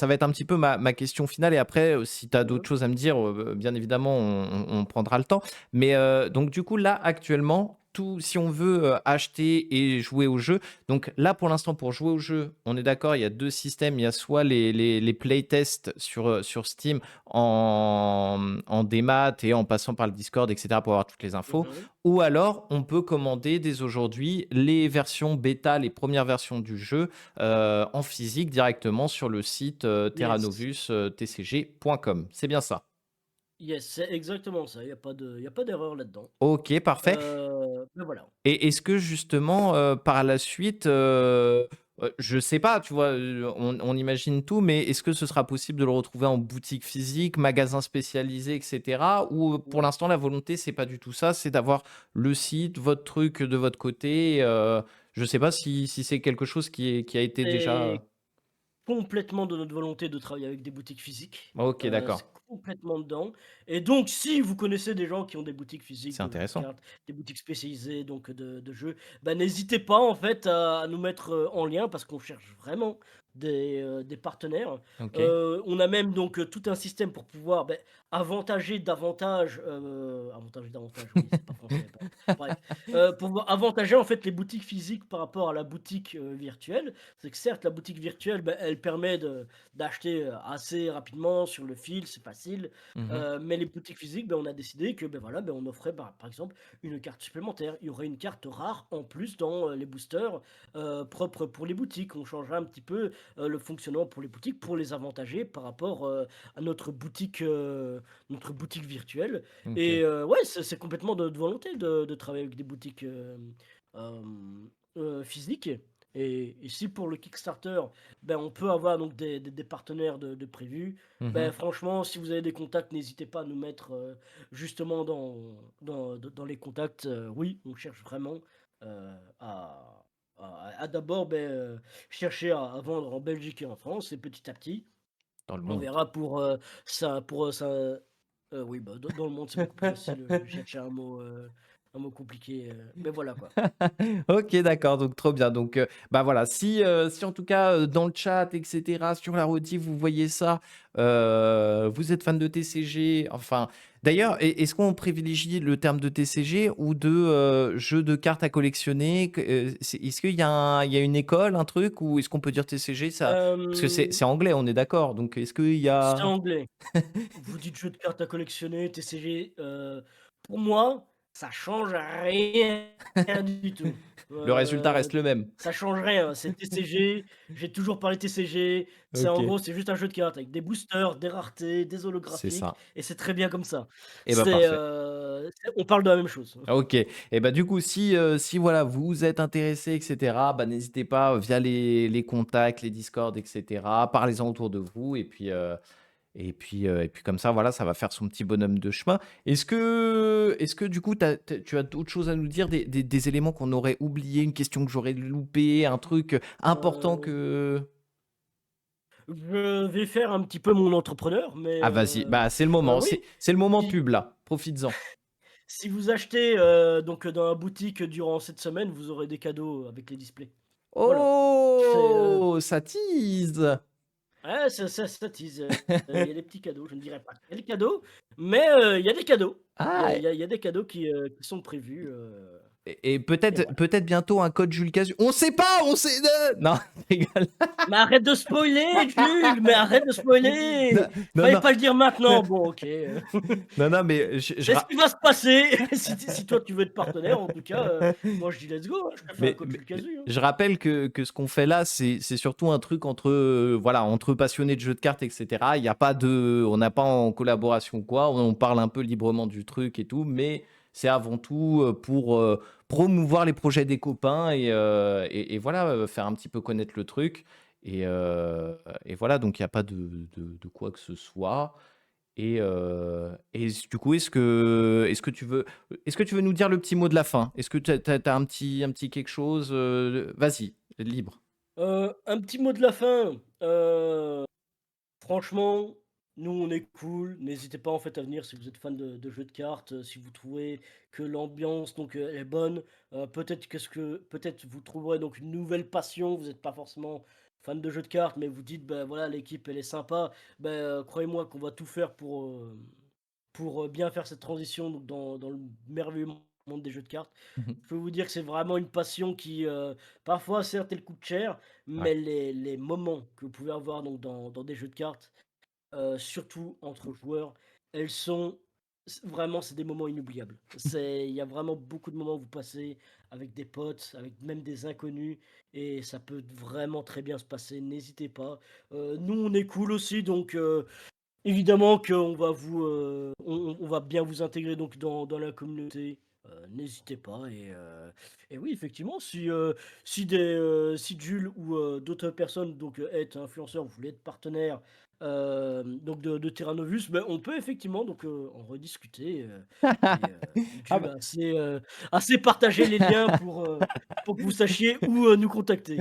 va être un petit peu ma question finale et après, si tu as Mmh. d'autres choses à me dire, bien évidemment, on prendra le temps. Mais, donc du coup, là, actuellement, tout si on veut, acheter et jouer au jeu, donc là, pour l'instant, pour jouer au jeu, on est d'accord, il y a 2 systèmes. Il y a soit les playtests sur Steam en démat et en passant par le Discord et cetera pour avoir toutes les infos, Mmh. ou alors on peut commander dès aujourd'hui les versions bêta, les premières versions du jeu, en physique directement sur le site, Yes, terranovus, tcg.com. C'est bien ça? yes, c'est exactement ça. Il y a pas d'erreur là-dedans. OK, parfait. Voilà. Et est-ce que justement, par la suite, je sais pas, tu vois, on imagine tout, mais est-ce que ce sera possible de le retrouver en boutique physique, magasin spécialisé et cetera? Ou, pour Ouais. l'instant la volonté c'est pas du tout ça, c'est d'avoir le site, votre truc de votre côté, je sais pas si c'est quelque chose qui a été déjà, C'est complètement de notre volonté de travailler avec des boutiques physiques, OK, c'est d'accord, complètement dedans et donc si vous connaissez des gens qui ont des boutiques physiques c'est de jeux de intéressant. cartes, des boutiques spécialisées donc de jeux, n'hésitez pas en fait à nous mettre, en lien parce qu'on cherche vraiment des partenaires. OK. On a même donc, tout un système pour pouvoir, avantager davantage, oui, c'est pas français, bref, pour pouvoir avantager en fait les boutiques physiques par rapport à la boutique, virtuelle. C'est que certes, la boutique virtuelle, elle permet d'acheter, assez rapidement sur le fil, c'est facile, Mmh. mais les boutiques physiques, on a décidé que, voilà, on offrait, par exemple, une carte supplémentaire. Il y aurait une carte rare en plus dans, les boosters, propres pour les boutiques. On changera un petit peu, le fonctionnement pour les boutiques, pour les avantager par rapport, à notre boutique virtuelle OK. et ouais, c'est complètement de notre volonté de travailler avec des boutiques, physiques et si pour le Kickstarter, on peut avoir donc des partenaires de prévus, Mmh. franchement, si vous avez des contacts, n'hésitez pas à nous mettre, justement dans les contacts. Oui, on cherche vraiment, à d'abord, chercher à vendre en Belgique et en France et petit à petit, Dans le on monde. verra ça, oui, dans le monde, c'est beaucoup plus facile, je cherchais un mot compliqué, mais voilà quoi. OK, d'accord, donc trop bien. Donc, bah, voilà, si en tout cas, dans le chat et cetera, sur la rediff, vous voyez ça, vous êtes fan de TCG, enfin d'ailleurs, est-ce qu'on privilégie le terme de TCG ou de, jeu de cartes à collectionner? Est-ce qu'il y a il y a une école, un truc ou est-ce qu'on peut dire TCG ça parce que c'est Hem, anglais, on est d'accord, donc est-ce qu'il y c'est a anglais. Vous dites jeu de cartes à collectionner, TCG, pour moi, ça change rien du tout. Le résultat Heu, reste le même. Ça change rien, c'est TCG, j'ai toujours parlé TCG, c'est en OK, gros, c'est juste un jeu de cartes avec des boosters, des raretés, des c'est holographiques ça. et c'est très bien comme ça. Et bah, parfait. On parle de la même chose. OK. Et bah, du coup, si voilà, vous êtes intéressé et cetera, bah, n'hésitez pas via les contacts, les Discord et cetera, parlez-en autour de vous et puis comme ça, voilà, ça va faire son petit bonhomme de chemin. Est-ce que du coup, tu as d'autres choses à nous dire, des éléments qu'on aurait oubliés, une question que j'aurais loupée, un truc important Heu, que je vais faire un petit peu mon entrepreneur, mais ah vas-y, bah, c'est le moment, oui, c'est le moment si pub là, profites-en. si vous achetez, donc dans la boutique durant cette semaine, vous aurez des cadeaux avec les displays. Voilà, c'est, Oh! Ça tease! ouais, ça tease, il y a des petits cadeaux, je ne dirais pas quels cadeaux, mais il y a des cadeaux. Ah! Il y a des cadeaux qui sont prévus, Et et peut-être voilà. peut-être bientôt un code Jules Casu. On sait pas, on sait non, je rigole. Mais arrête de spoiler Jules! Mais arrête de spoiler! Non, non, Fallait non. pas le dire maintenant. Bon OK, Non, non, mais je c'est ce ra qui va se passer si toi tu veux être partenaire en tout cas, moi je dis: «Let's go, hein», je te fais un mais code mais Jules Casu, hein. je rappelle que ce qu'on fait là, c'est surtout un truc entre, voilà, entre passionnés de jeux de cartes et cetera. Il y a pas de on n'a pas en collaboration ou quoi, on parle un peu librement du truc et tout, mais c'est avant tout, pour, promouvoir les projets des copains et voilà, faire un petit peu connaître le truc et heu et voilà, donc il y a pas de quoi que ce soit du coup, est-ce que tu veux nous dire le petit mot de la fin? Est-ce que tu as un petit quelque chose, vas-y, libre. Un petit mot de la fin, franchement, nous on est cool, n'hésitez pas en fait à venir si vous êtes fan de jeux de cartes, si vous trouvez que l'ambiance donc, est bonne, peut-être vous trouverez donc une nouvelle passion, vous êtes pas forcément fan de jeux de cartes, mais vous dites: «Bah, voilà l'équipe elle est sympa». Croyez-moi qu'on va tout faire pour, bien faire cette transition donc dans le merveilleux monde des jeux de cartes. Mmh. Je peux vous dire que c'est vraiment une passion qui, parfois certes elle coûte cher, Ouais. mais les moments que vous pouvez avoir donc dans des jeux de cartes, surtout entre joueurs, elles sont vraiment c'est des moments inoubliables. Il y a vraiment beaucoup de moments où vous passez avec des potes, avec même des inconnus et ça peut vraiment très bien se passer, n'hésitez pas. Nous on est cool aussi donc évidemment qu'on va on va bien vous intégrer donc dans la communauté, n'hésitez pas et oui effectivement si Jules ou, d'autres personnes donc, êtes influenceurs, vous voulez être partenaire, donc de Terra Novus, on peut effectivement donc, en rediscuter, Ah Jules bah a assez partagé les liens pour que vous sachiez où, nous contacter.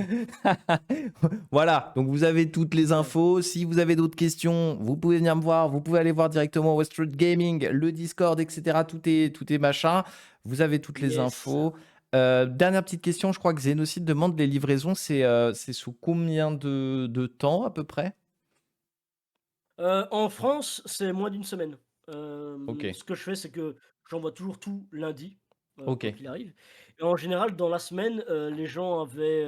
voilà, donc vous avez toutes les Voilà. infos. Si vous avez d'autres questions, vous pouvez venir me voir, vous pouvez aller voir directement Westwood Gaming, le Discord et cetera. Tout est machin. Vous avez toutes les Yes. infos. Dernière petite question, je crois que Zénocide demande les livraisons, c'est sous combien de temps à peu près? En France, c'est moins d'une semaine. OK, Ce que je fais, c'est que j'envoie toujours tout lundi, quoi OK, qu'il arrive et en général, dans la semaine, les gens avaient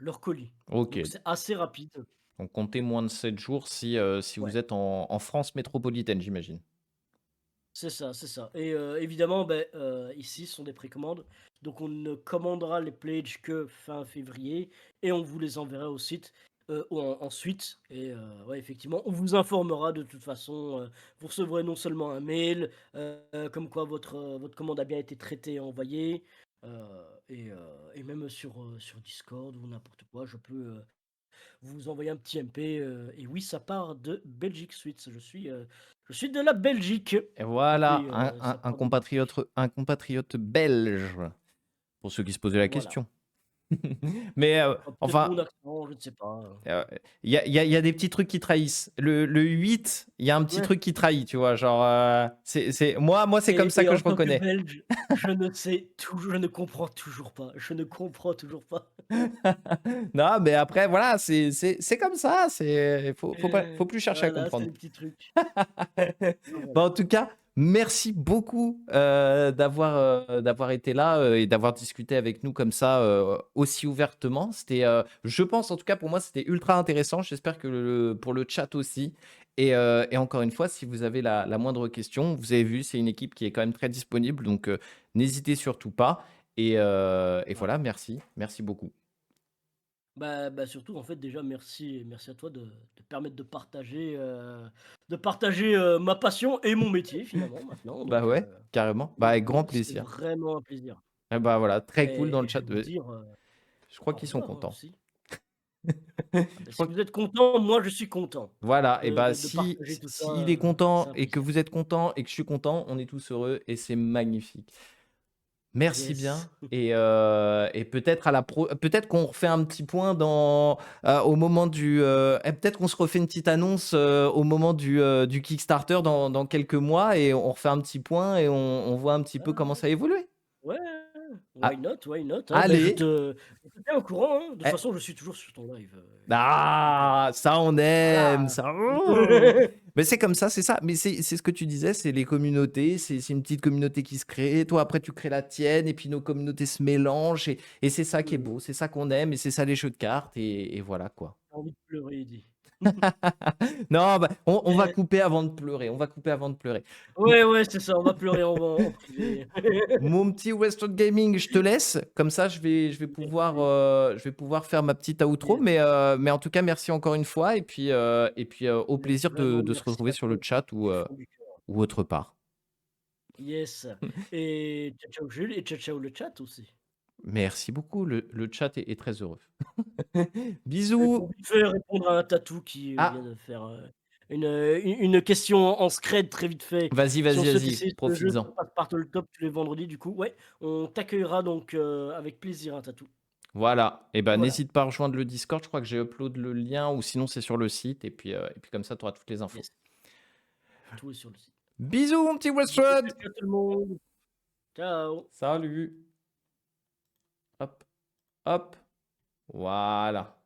leur colis. Donc OK. c'est assez rapide. Donc comptez moins de 7 jours si Ouais, vous êtes en France métropolitaine, j'imagine? c'est ça et évidemment, ici, ce sont des précommandes, donc on ne commandera les pledges que fin février et on vous les enverra au site, ensuite et ouais, effectivement, on vous informera de toute façon, vous recevrez non seulement un mail, comme quoi votre commande a bien été traitée et envoyée, heu et même sur Discord ou n'importe quoi, je peux, vous envoyer un petit MP, et oui, ça part de Belgique Suisse. Je suis de la Belgique. Et Donc voilà, oui, un ça un part de compatriote Belgique. un compatriote belge, pour ceux qui se posaient la Voilà. question. Mais, Peut-être enfin, mon accent, je ne sais pas. il y a des petits trucs qui trahissent. Le 8, il y a un petit Ouais truc qui trahit, tu vois? Genre, moi, c'est comme ça et que en je tant que reconnais. Belge, je ne comprends toujours pas. Je ne comprends toujours pas. Non, mais après, voilà, c'est comme ça, faut plus chercher à Voilà, c'est comprendre. les petits trucs. Bon, Voilà. en tout cas, Merci beaucoup d'avoir été là et d'avoir discuté avec nous comme ça aussi ouvertement. C'était, je pense en tout cas pour moi, c'était ultra intéressant. J'espère que pour le chat aussi. Et encore une fois, si vous avez la moindre question, vous avez vu, c'est une équipe qui est quand même très disponible. Donc n'hésitez surtout pas. Et Ouais. voilà, merci. Merci beaucoup. Surtout, en fait, déjà, merci à toi de permettre de partager ma passion et mon métier, finalement, maintenant. Bah Donc, ouais, carrément. Bah avec grand c'était plaisir. vraiment un plaisir. Et bah voilà, très cool dans Et le je chat. vais vous dire Je crois au qu'ils sont revoir, hein, contents. aussi. Je Si crois vous êtes content, moi, je suis content Voilà, et bah de partager tout ça. s'il est C'est content un et que plaisir. vous êtes content et que je suis content, on est tous heureux et c'est magnifique. Merci Yes. bien et peut-être peut-être qu'on refait un petit point au moment peut-être qu'on se refait une petite annonce, au moment du Kickstarter dans quelques mois et on refait un petit point et on voit un petit peu comment ça a évolué. Ouais, Ah, why not, hein. allez! Je te tiens au courant, hein. De toute Eh façon, je suis toujours sur ton live, donc ah! Ça on aime, voilà. ça oh! Mais c'est comme ça, c'est ça. Mais c'est ce que tu disais, c'est les communautés, c'est une petite communauté qui se crée. Toi, après, tu crées la tienne et puis nos communautés se mélangent et c'est ça qui est Mmh. beau, c'est ça qu'on aime et c'est ça les jeux de cartes et voilà quoi. J'ai envie de pleurer, il dit. Non, bah, on va couper avant de pleurer, on va couper avant de pleurer. M Ouais, ouais, c'est ça, on va pleurer en privé. Mon petit Westwood Gaming, je te laisse. Comme ça, Merci. je vais pouvoir faire ma petite outro. Yes. Mais en tout cas, merci encore une fois et puis au Mais plaisir vraiment de se merci retrouver à sur le toi chat du fond du cœur. ou autre part. Yes, et ciao, ciao Jules et ciao, ciao le chat aussi. Merci beaucoup, le chat est très heureux. Et pour Bisous. vite fait répondre à un tatou qui, vient Ah, de faire, une question en scred très vite fait. vas-y, Si on vas-y, souhaite vas-y, essayer ce jeu profites-en. sur Path Top tous les vendredis du coup, ouais, on t'accueillera donc, avec plaisir un tatou. Voilà. Et ben, Voilà, n'hésite pas à rejoindre le Discord. Je crois que j'ai upload le lien ou sinon c'est sur le site. Et puis comme ça, tu auras toutes les infos. yes, tout est sur le site. Bisous, mon petit Bisous, Westwood. ciao, ciao tout le monde. Ciao. Salut. Hop, hop. Voilà.